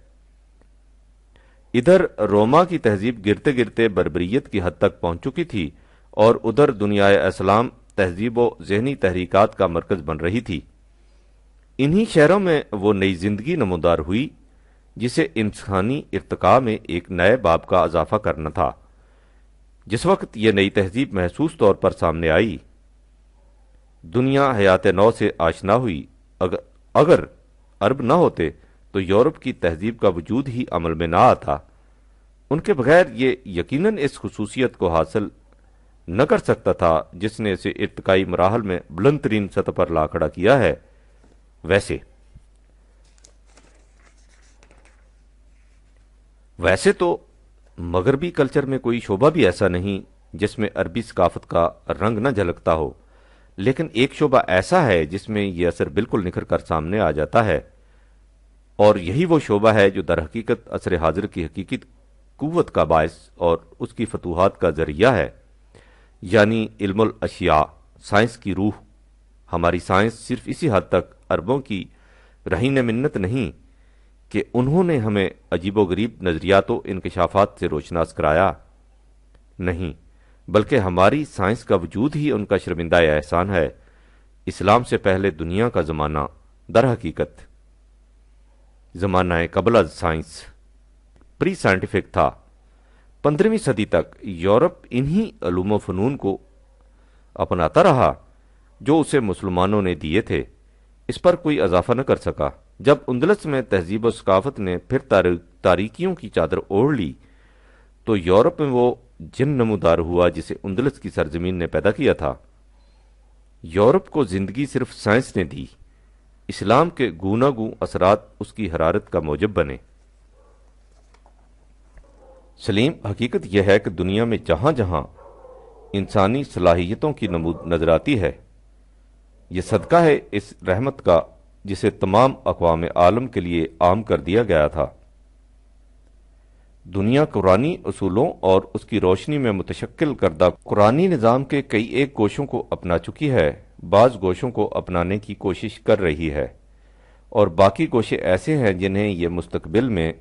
ادھر روما کی تہذیب گرتے گرتے بربریت کی حد تک پہنچ چکی تھی اور ادھر دنیا اسلام تہذیب و ذہنی تحریکات کا مرکز بن رہی تھی۔ انہی شہروں میں وہ نئی زندگی نمودار ہوئی جسے انسانی ارتقاء میں ایک نئے باب کا اضافہ کرنا تھا۔ جس وقت یہ نئی تہذیب محسوس طور پر سامنے آئی، دنیا حیات نو سے آشنا ہوئی۔ اگر عرب نہ ہوتے تو یورپ کی تہذیب کا وجود ہی عمل میں نہ آتا۔ ان کے بغیر یہ یقیناً اس خصوصیت کو حاصل نہ کر سکتا تھا جس نے اسے ارتقائی مراحل میں بلند ترین سطح پر لا کھڑا کیا ہے۔ ویسے تو مغربی کلچر میں کوئی شعبہ بھی ایسا نہیں جس میں عربی ثقافت کا رنگ نہ جھلکتا ہو، لیکن ایک شعبہ ایسا ہے جس میں یہ اثر بالکل نکھر کر سامنے آ جاتا ہے، اور یہی وہ شعبہ ہے جو در حقیقت عصر حاضر کی حقیقی قوت کا باعث اور اس کی فتوحات کا ذریعہ ہے، یعنی علم الاشیاء، سائنس کی روح۔ ہماری سائنس صرف اسی حد تک عربوں کی رہین منت نہیں کہ انہوں نے ہمیں عجیب و غریب نظریات و انکشافات سے روشناس کرایا، نہیں، بلکہ ہماری سائنس کا وجود ہی ان کا شرمندہ احسان ہے۔ اسلام سے پہلے دنیا کا زمانہ در حقیقت زمانہ قبل از سائنس، پری سائنٹیفک تھا۔ 15ویں صدی تک یورپ انہی علوم و فنون کو اپناتا رہا جو اسے مسلمانوں نے دیے تھے، اس پر کوئی اضافہ نہ کر سکا۔ جب اندلس میں تہذیب و ثقافت نے پھر تاریکیوں کی چادر اوڑھ لی تو یورپ میں وہ جن نمودار ہوا جسے اندلس کی سرزمین نے پیدا کیا تھا۔ یورپ کو زندگی صرف سائنس نے دی، اسلام کے گوناگوں اثرات اس کی حرارت کا موجب بنے۔ سلیم، حقیقت یہ ہے کہ دنیا میں جہاں جہاں انسانی صلاحیتوں کی نمود نظر آتی ہے، یہ صدقہ ہے اس رحمت کا جسے تمام اقوام عالم کے لیے عام کر دیا گیا تھا۔ دنیا قرآنی اصولوں اور اس کی روشنی میں متشکل کردہ قرآنی نظام کے کئی ایک گوشوں کو اپنا چکی ہے، بعض گوشوں کو اپنانے کی کوشش کر رہی ہے، اور باقی گوشے ایسے ہیں جنہیں یہ مستقبل میں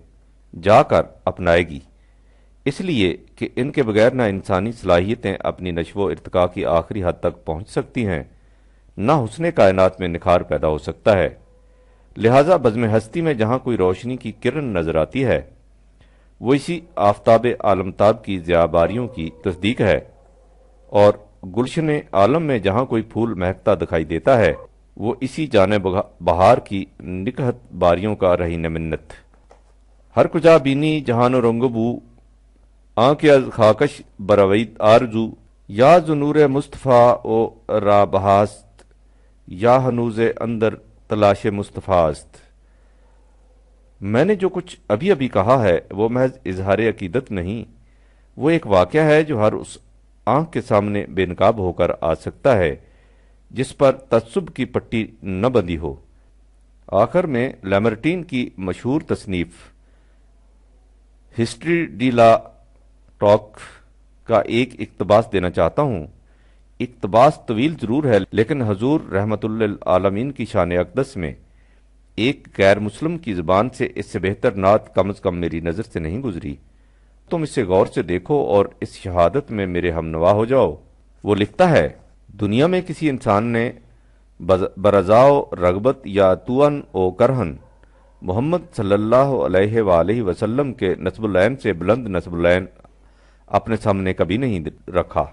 جا کر اپنائے گی، اس لیے کہ ان کے بغیر نہ انسانی صلاحیتیں اپنی نشو و ارتقاء کی آخری حد تک پہنچ سکتی ہیں، نہ حسن کائنات میں نکھار پیدا ہو سکتا ہے۔ لہذا بزم ہستی میں جہاں کوئی روشنی کی کرن نظر آتی ہے، وہ اسی آفتاب عالمتاب کی ضیاباریوں کی تصدیق ہے، اور گلشن عالم میں جہاں کوئی پھول مہکتا دکھائی دیتا ہے، وہ اسی جانب بہار کی نکہت باریوں کا رہین منت۔ ہر کجا بینی جہان و رنگ و بو، آنکھ از خاکش بروید آرزو، یا زنور مصطفیٰ او را بہاست، یا ہنوز اندر تلاش مصطفیٰ است۔ میں نے جو کچھ ابھی ابھی کہا ہے وہ محض اظہار عقیدت نہیں، وہ ایک واقعہ ہے جو ہر اس آنکھ کے سامنے بے نقاب ہو کر آ سکتا ہے جس پر تعصب کی پٹی نہ بندھی ہو۔ آخر میں لیمرٹین کی مشہور تصنیف ہسٹری ڈی لا ٹاک کا ایک اقتباس دینا چاہتا ہوں۔ اقتباس طویل ضرور ہے، لیکن حضور رحمت للعالمین کی شان اقدس میں ایک غیر مسلم کی زبان سے اس سے بہتر نعت کم از کم میری نظر سے نہیں گزری۔ تم اسے غور سے دیکھو اور اس شہادت میں میرے ہم نوا ہو جاؤ۔ وہ لکھتا ہے، دنیا میں کسی انسان نے برضا و رغبت یا توان و کرہن محمد صلی اللہ علیہ وآلہ وسلم کے نسب العین سے بلند نسب العین اپنے سامنے کبھی نہیں رکھا۔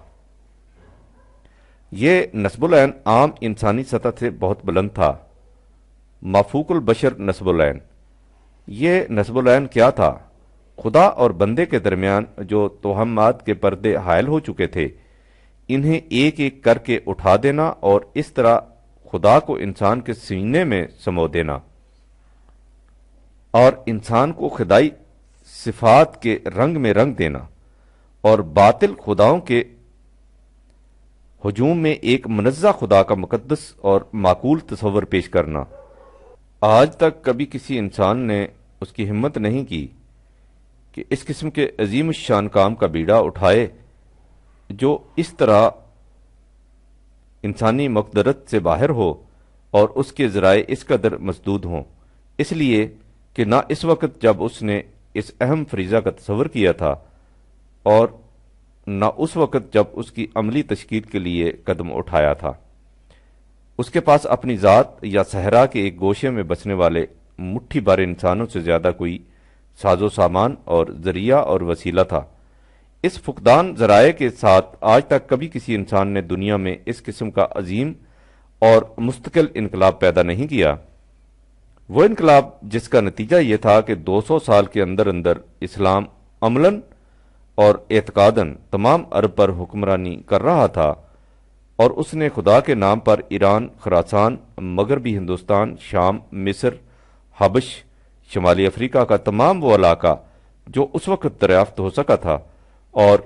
یہ نسب العین عام انسانی سطح سے بہت بلند تھا، مافوق البشر نسب العین۔ یہ نسب العین کیا تھا؟ خدا اور بندے کے درمیان جو توہمات کے پردے حائل ہو چکے تھے، انہیں ایک ایک کر کے اٹھا دینا اور اس طرح خدا کو انسان کے سینے میں سمو دینا، اور انسان کو خدائی صفات کے رنگ میں رنگ دینا، اور باطل خداؤں کے ہجوم میں ایک منزہ خدا کا مقدس اور معقول تصور پیش کرنا۔ آج تک کبھی کسی انسان نے اس کی ہمت نہیں کی کہ اس قسم کے عظیم الشان کام کا بیڑا اٹھائے جو اس طرح انسانی مقدرت سے باہر ہو اور اس کے ذرائع اس قدر مسدود ہوں، اس لیے کہ نہ اس وقت جب اس نے اس اہم فریضہ کا تصور کیا تھا اور نہ اس وقت جب اس کی عملی تشکیل کے لیے قدم اٹھایا تھا۔ اس کے پاس اپنی ذات یا صحرا کے ایک گوشے میں بسنے والے مٹھی بھر انسانوں سے زیادہ کوئی ساز و سامان اور ذریعہ اور وسیلہ تھا۔ اس فقدان ذرائع کے ساتھ آج تک کبھی کسی انسان نے دنیا میں اس قسم کا عظیم اور مستقل انقلاب پیدا نہیں کیا۔ وہ انقلاب جس کا نتیجہ یہ تھا کہ 200 سال کے اندر اندر اسلام عملاً اور اعتقاداً تمام عرب پر حکمرانی کر رہا تھا، اور اس نے خدا کے نام پر ایران، خراسان، مغربی ہندوستان، شام، مصر، حبش، شمالی افریقہ کا تمام وہ علاقہ جو اس وقت دریافت ہو سکا تھا، اور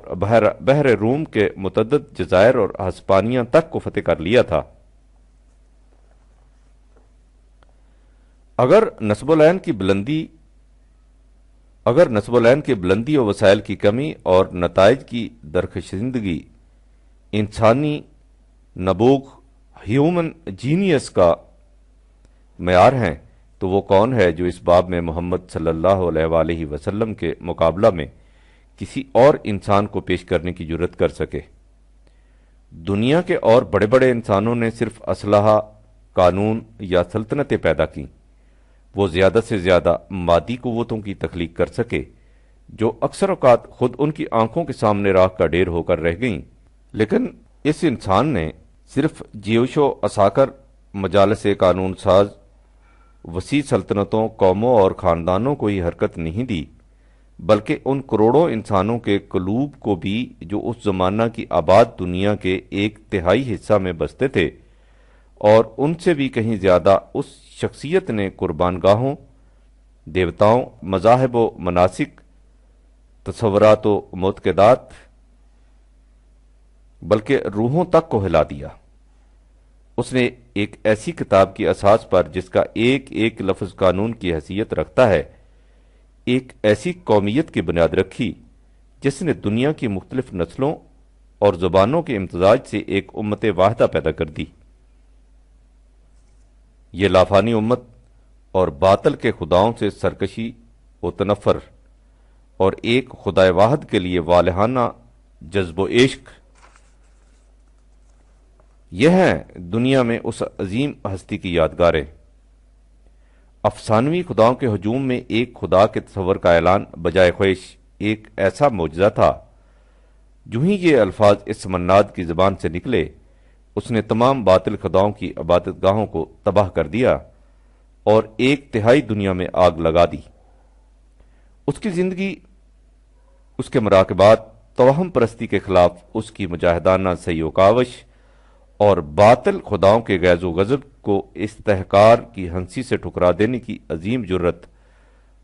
بحر روم کے متعدد جزائر اور ہسپانیہ تک کو فتح کر لیا تھا۔ اگر نسب العین کی بلندی و وسائل کی کمی اور نتائج کی درخشندگی انسانی نبوغ ہیومن جینیس کا معیار ہیں، تو وہ کون ہے جو اس باب میں محمد صلی اللہ علیہ وآلہ وسلم کے مقابلہ میں کسی اور انسان کو پیش کرنے کی جرت کر سکے؟ دنیا کے اور بڑے بڑے انسانوں نے صرف اسلحہ، قانون یا سلطنتیں پیدا کیں۔ وہ زیادہ سے زیادہ مادی قوتوں کی تخلیق کر سکے جو اکثر اوقات خود ان کی آنکھوں کے سامنے راکھ کا ڈھیر ہو کر رہ گئیں، لیکن اس انسان نے صرف جیوش و عساکر، مجالس قانون ساز، وسیع سلطنتوں، قوموں اور خاندانوں کو ہی حرکت نہیں دی، بلکہ ان کروڑوں انسانوں کے قلوب کو بھی جو اس زمانہ کی آباد دنیا کے 1/3 حصہ میں بستے تھے، اور ان سے بھی کہیں زیادہ اس شخصیت نے قربان گاہوں، دیوتاؤں، مذاہب و مناسک، تصورات و معتقدات، بلکہ روحوں تک کو ہلا دیا۔ اس نے ایک ایسی کتاب کی اساس پر جس کا ایک ایک لفظ قانون کی حیثیت رکھتا ہے، ایک ایسی قومیت کی بنیاد رکھی جس نے دنیا کی مختلف نسلوں اور زبانوں کے امتزاج سے ایک امت واحدہ پیدا کر دی۔ یہ لافانی امت اور باطل کے خداؤں سے سرکشی و تنفر اور ایک خدائے واحد کے لیے والہانہ جذب و عشق، یہ ہیں دنیا میں اس عظیم ہستی کی یادگاریں۔ افسانوی خداؤں کے ہجوم میں ایک خدا کے تصور کا اعلان بجائے خواہش ایک ایسا معجزہ تھا۔ جو ہی یہ الفاظ اس مناد کی زبان سے نکلے، اس نے تمام باطل خداؤں کی عبادت گاہوں کو تباہ کر دیا اور ایک تہائی دنیا میں آگ لگا دی۔ اس کی زندگی، اس کے مراقبات، توہم پرستی کے خلاف اس کی مجاہدانہ سعی و کاوش اور باطل خداؤں کے غیظ و غضب کو استحقار کی ہنسی سے ٹھکرا دینے کی عظیم جرت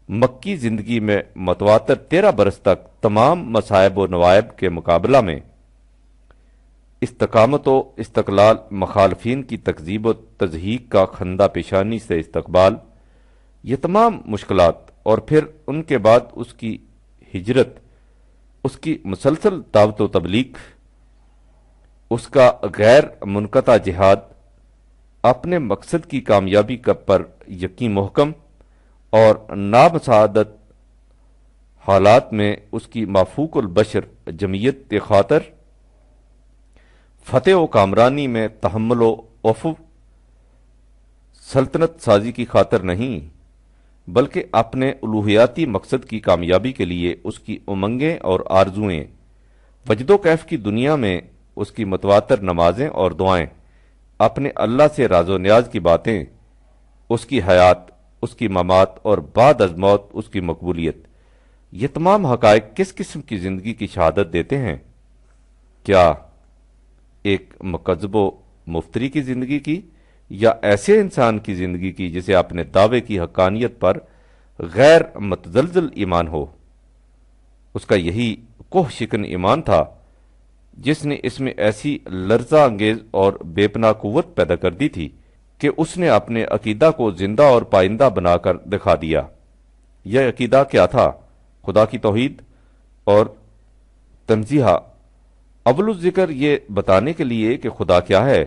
مکی زندگی میں متواتر 13 برس تک تمام مصائب و نوائب کے مقابلہ میں استقامت و استقلال، مخالفین کی تکذیب و تضحیک کا خندہ پیشانی سے استقبال، یہ تمام مشکلات اور پھر ان کے بعد اس کی ہجرت، اس کی مسلسل دعوت و تبلیغ، اس کا غیر منقطع جہاد، اپنے مقصد کی کامیابی پر یقین محکم اور نامساعدت حالات میں اس کی مافوق البشر جمعیت خاطر، فتح و کامرانی میں تحمل و عفو، سلطنت سازی کی خاطر نہیں بلکہ اپنے الوہیاتی مقصد کی کامیابی کے لیے اس کی امنگیں اور آرزوئیں، وجد و کیف کی دنیا میں اس کی متواتر نمازیں اور دعائیں، اپنے اللہ سے راز و نیاز کی باتیں، اس کی حیات، اس کی ممات اور بعد از موت اس کی مقبولیت، یہ تمام حقائق کس قسم کی زندگی کی شہادت دیتے ہیں؟ کیا ایک مکذب و مفتری کی زندگی کی، یا ایسے انسان کی زندگی کی جسے اپنے دعوے کی حقانیت پر غیر متزلزل ایمان ہو؟ اس کا یہی کوہ شکن ایمان تھا جس نے اس میں ایسی لرزہ انگیز اور بے پناہ قوت پیدا کر دی تھی کہ اس نے اپنے عقیدہ کو زندہ اور پائندہ بنا کر دکھا دیا۔ یہ عقیدہ کیا تھا؟ خدا کی توحید اور تنزیہ، اول الذکر یہ بتانے کے لیے کہ خدا کیا ہے،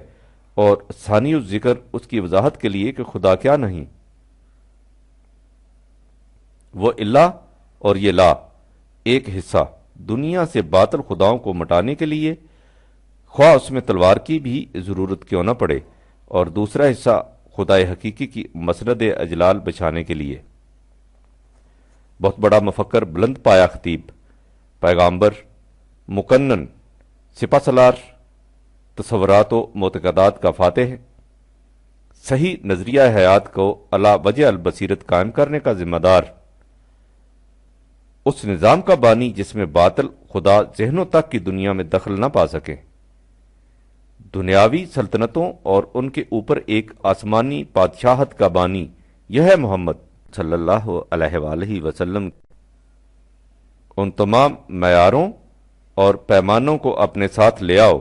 اور ثانی الذکر اس کی وضاحت کے لیے کہ خدا کیا نہیں۔ وہ اللہ اور یہ لا، ایک حصہ دنیا سے باطل خداؤں کو مٹانے کے لیے، خواہ اس میں تلوار کی بھی ضرورت کیوں نہ پڑے، اور دوسرا حصہ خدائے حقیقی کی مسند اجلال بچھانے کے لیے۔ بہت بڑا مفکر، بلند پایا خطیب، پیغامبر، مکنن، سپہ سالار، تصورات و معتقدات کا فاتح، صحیح نظریہ حیات کو علی وجہ البصیرت قائم کرنے کا ذمہ دار، اس نظام کا بانی جس میں باطل خدا ذہنوں تک کی دنیا میں دخل نہ پا سکے، دنیاوی سلطنتوں اور ان کے اوپر ایک آسمانی بادشاہت کا بانی، یہ ہے محمد صلی اللہ علیہ وآلہ وسلم۔ ان تمام معیاروں اور پیمانوں کو اپنے ساتھ لے آؤ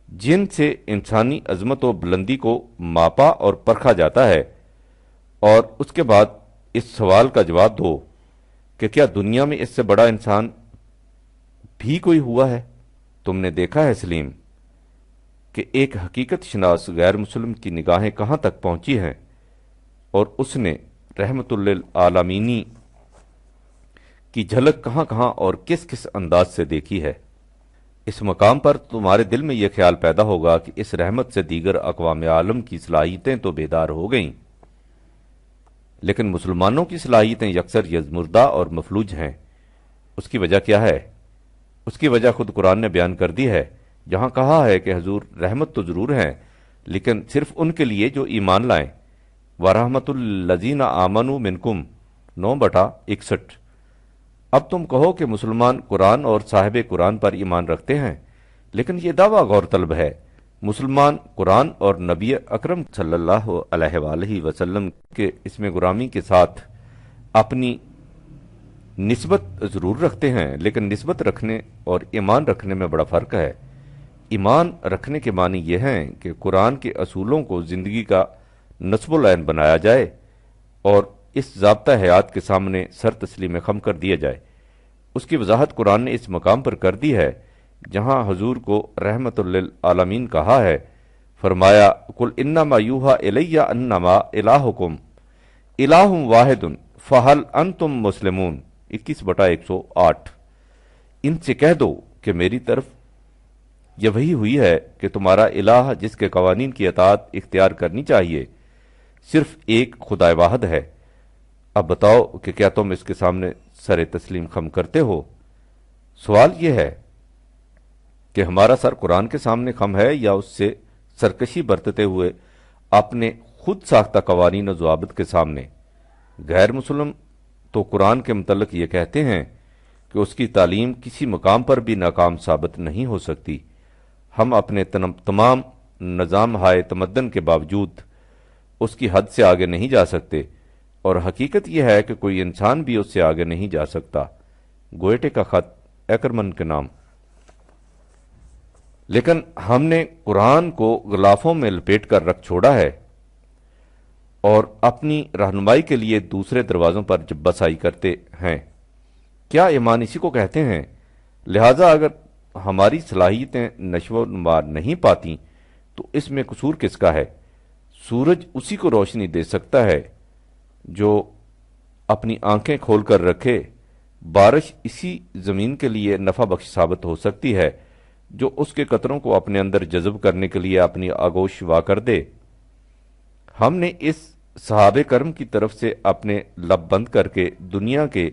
جن سے انسانی عظمت و بلندی کو ماپا اور پرکھا جاتا ہے، اور اس کے بعد اس سوال کا جواب دو کہ کیا دنیا میں اس سے بڑا انسان بھی کوئی ہوا ہے؟ تم نے دیکھا ہے سلیم کہ ایک حقیقت شناس غیر مسلم کی نگاہیں کہاں تک پہنچی ہیں، اور اس نے رحمت للعالمینی کی جھلک کہاں کہاں اور کس کس انداز سے دیکھی ہے۔ اس مقام پر تمہارے دل میں یہ خیال پیدا ہوگا کہ اس رحمت سے دیگر اقوام عالم کی صلاحیتیں تو بیدار ہو گئیں، لیکن مسلمانوں کی صلاحیتیں یکسر یزمردہ اور مفلوج ہیں۔ اس کی وجہ کیا ہے؟ اس کی وجہ خود قرآن نے بیان کر دی ہے، جہاں کہا ہے کہ حضور رحمت تو ضرور ہیں لیکن صرف ان کے لیے جو ایمان لائیں۔ وَرَحْمَةُ الَّذِينَ آمَنُوا مِنْكُمْ 9/61۔ اب تم کہو کہ مسلمان قرآن اور صاحب قرآن پر ایمان رکھتے ہیں، لیکن یہ دعویٰ غور طلب ہے۔ مسلمان قرآن اور نبی اکرم صلی اللہ علیہ وآلہ وسلم کے اسم غرامی کے ساتھ اپنی نسبت ضرور رکھتے ہیں، لیکن نسبت رکھنے اور ایمان رکھنے میں بڑا فرق ہے۔ ایمان رکھنے کے معنی یہ ہیں کہ قرآن کے اصولوں کو زندگی کا نصب العین بنایا جائے اور اس ضابطہ حیات کے سامنے سر تسلیم خم کر دیا جائے۔ اس کی وضاحت قرآن نے اس مقام پر کر دی ہے جہاں حضور کو رحمت للعالمین کہا ہے، فرمایا قل انما یوحی الی انما الہکم الہ واحد فہل انتم مسلمون، 21/108۔ ان سے کہہ دو کہ میری طرف یہ وحی ہوئی ہے کہ تمہارا الہ جس کے قوانین کی اطاعت اختیار کرنی چاہیے صرف ایک خدا واحد ہے۔ اب بتاؤ کہ کیا تم اس کے سامنے سر تسلیم خم کرتے ہو؟ سوال یہ ہے کہ ہمارا سر قرآن کے سامنے خم ہے یا اس سے سرکشی برتتے ہوئے اپنے خود ساختہ قوانین و ضوابط کے سامنے؟ غیر مسلم تو قرآن کے متعلق یہ کہتے ہیں کہ اس کی تعلیم کسی مقام پر بھی ناکام ثابت نہیں ہو سکتی۔ ہم اپنے تمام نظام ہائے تمدن کے باوجود اس کی حد سے آگے نہیں جا سکتے، اور حقیقت یہ ہے کہ کوئی انسان بھی اس سے آگے نہیں جا سکتا۔ گوئٹے کا خط ایکرمن کے نام۔ لیکن ہم نے قرآن کو غلافوں میں لپیٹ کر رکھ چھوڑا ہے اور اپنی رہنمائی کے لیے دوسرے دروازوں پر بسائی کرتے ہیں۔ کیا ایمان اسی کو کہتے ہیں؟ لہذا اگر ہماری صلاحیتیں نشو و نما نہیں پاتی تو اس میں قصور کس کا ہے؟ سورج اسی کو روشنی دے سکتا ہے جو اپنی آنکھیں کھول کر رکھے، بارش اسی زمین کے لیے نفع بخش ثابت ہو سکتی ہے جو اس کے قطروں کو اپنے اندر جذب کرنے کے لیے اپنی آگوش وا کر دے۔ ہم نے اس صحابہ کرم کی طرف سے اپنے لب بند کر کے دنیا کے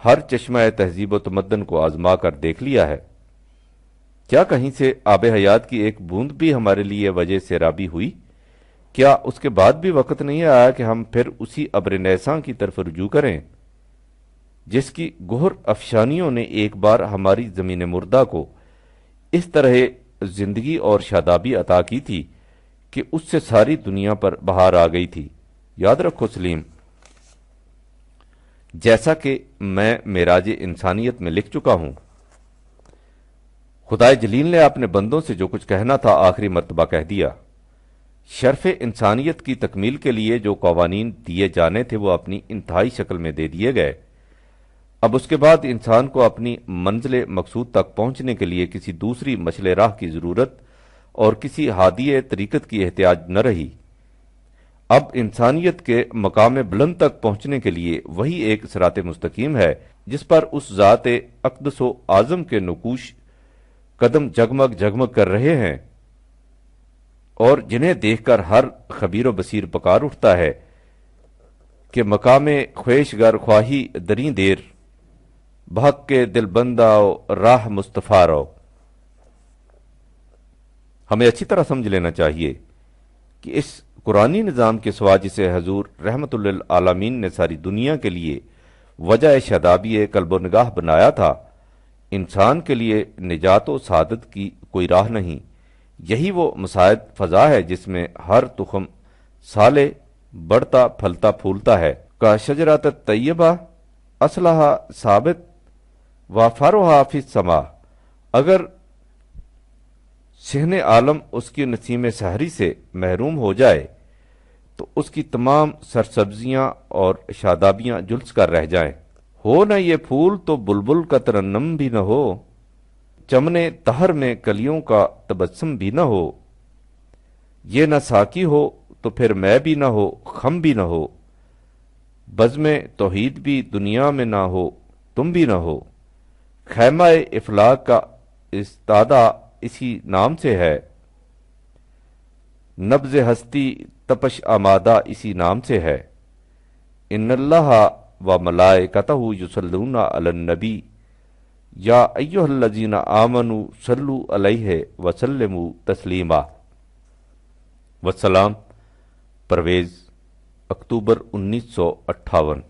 ہر چشمہ تہذیب و تمدن کو آزما کر دیکھ لیا ہے۔ کیا کہیں سے آب حیات کی ایک بوند بھی ہمارے لیے وجہ سیرابی ہوئی؟ کیا اس کے بعد بھی وقت نہیں آیا کہ ہم پھر اسی ابر نیساں کی طرف رجوع کریں جس کی گہر افشانیوں نے ایک بار ہماری زمین مردہ کو اس طرح زندگی اور شادابی عطا کی تھی کہ اس سے ساری دنیا پر بہار آ گئی تھی؟ یاد رکھو سلیم، جیسا کہ میں معراج انسانیت میں لکھ چکا ہوں، خدائے جلیل نے اپنے بندوں سے جو کچھ کہنا تھا آخری مرتبہ کہہ دیا۔ شرف انسانیت کی تکمیل کے لیے جو قوانین دیے جانے تھے وہ اپنی انتہائی شکل میں دے دیے گئے۔ اب اس کے بعد انسان کو اپنی منزل مقصود تک پہنچنے کے لیے کسی دوسری مشل راہ کی ضرورت اور کسی ہادی طریقت کی احتیاج نہ رہی۔ اب انسانیت کے مقام بلند تک پہنچنے کے لیے وہی ایک صراط مستقیم ہے جس پر اس ذات اقدس و اعظم کے نقوش قدم جگمگ جگمگ کر رہے ہیں اور جنہیں دیکھ کر ہر خبیر و بصیر پکار اٹھتا ہے کہ مقام خواہش گر خواہی دریں دیر، بحق کے دل بندہ راہ مصطفیٰ رو۔ ہمیں اچھی طرح سمجھ لینا چاہیے کہ اس قرآنی نظام کے سوا جسے حضور رحمت للعالمین نے ساری دنیا کے لیے وجہ شادابی قلب و نگاہ بنایا تھا، انسان کے لیے نجات و سعادت کی کوئی راہ نہیں۔ یہی وہ مساعد فضا ہے جس میں ہر تخم سالے بڑھتا پھلتا پھولتا ہے۔ کا شجرات طیبہ اصلہا ثابت و فرعہا فی السماء۔ اگر صحن عالم اس کی نسیم سحری سے محروم ہو جائے تو اس کی تمام سرسبزیاں اور شادابیاں جلس کر رہ جائیں۔ ہو نہ یہ پھول تو بلبل کا ترنم بھی نہ ہو، چمنے تہر میں کلیوں کا تبسم بھی نہ ہو، یہ نہ ساقی ہو تو پھر میں بھی نہ ہو، خم بھی نہ ہو، بزم توحید بھی دنیا میں نہ ہو، تم بھی نہ ہو، خیمہ افلاک کا استادہ اسی نام سے ہے، نبض ہستی تپش آمادہ اسی نام سے ہے۔ ان اللہ و ملائکتہ یصلون علی النبی یا ایھا الذین آمنوا صلوا علیہ وسلموا تسلیما۔ والسلام، پرویز، اکتوبر 1958۔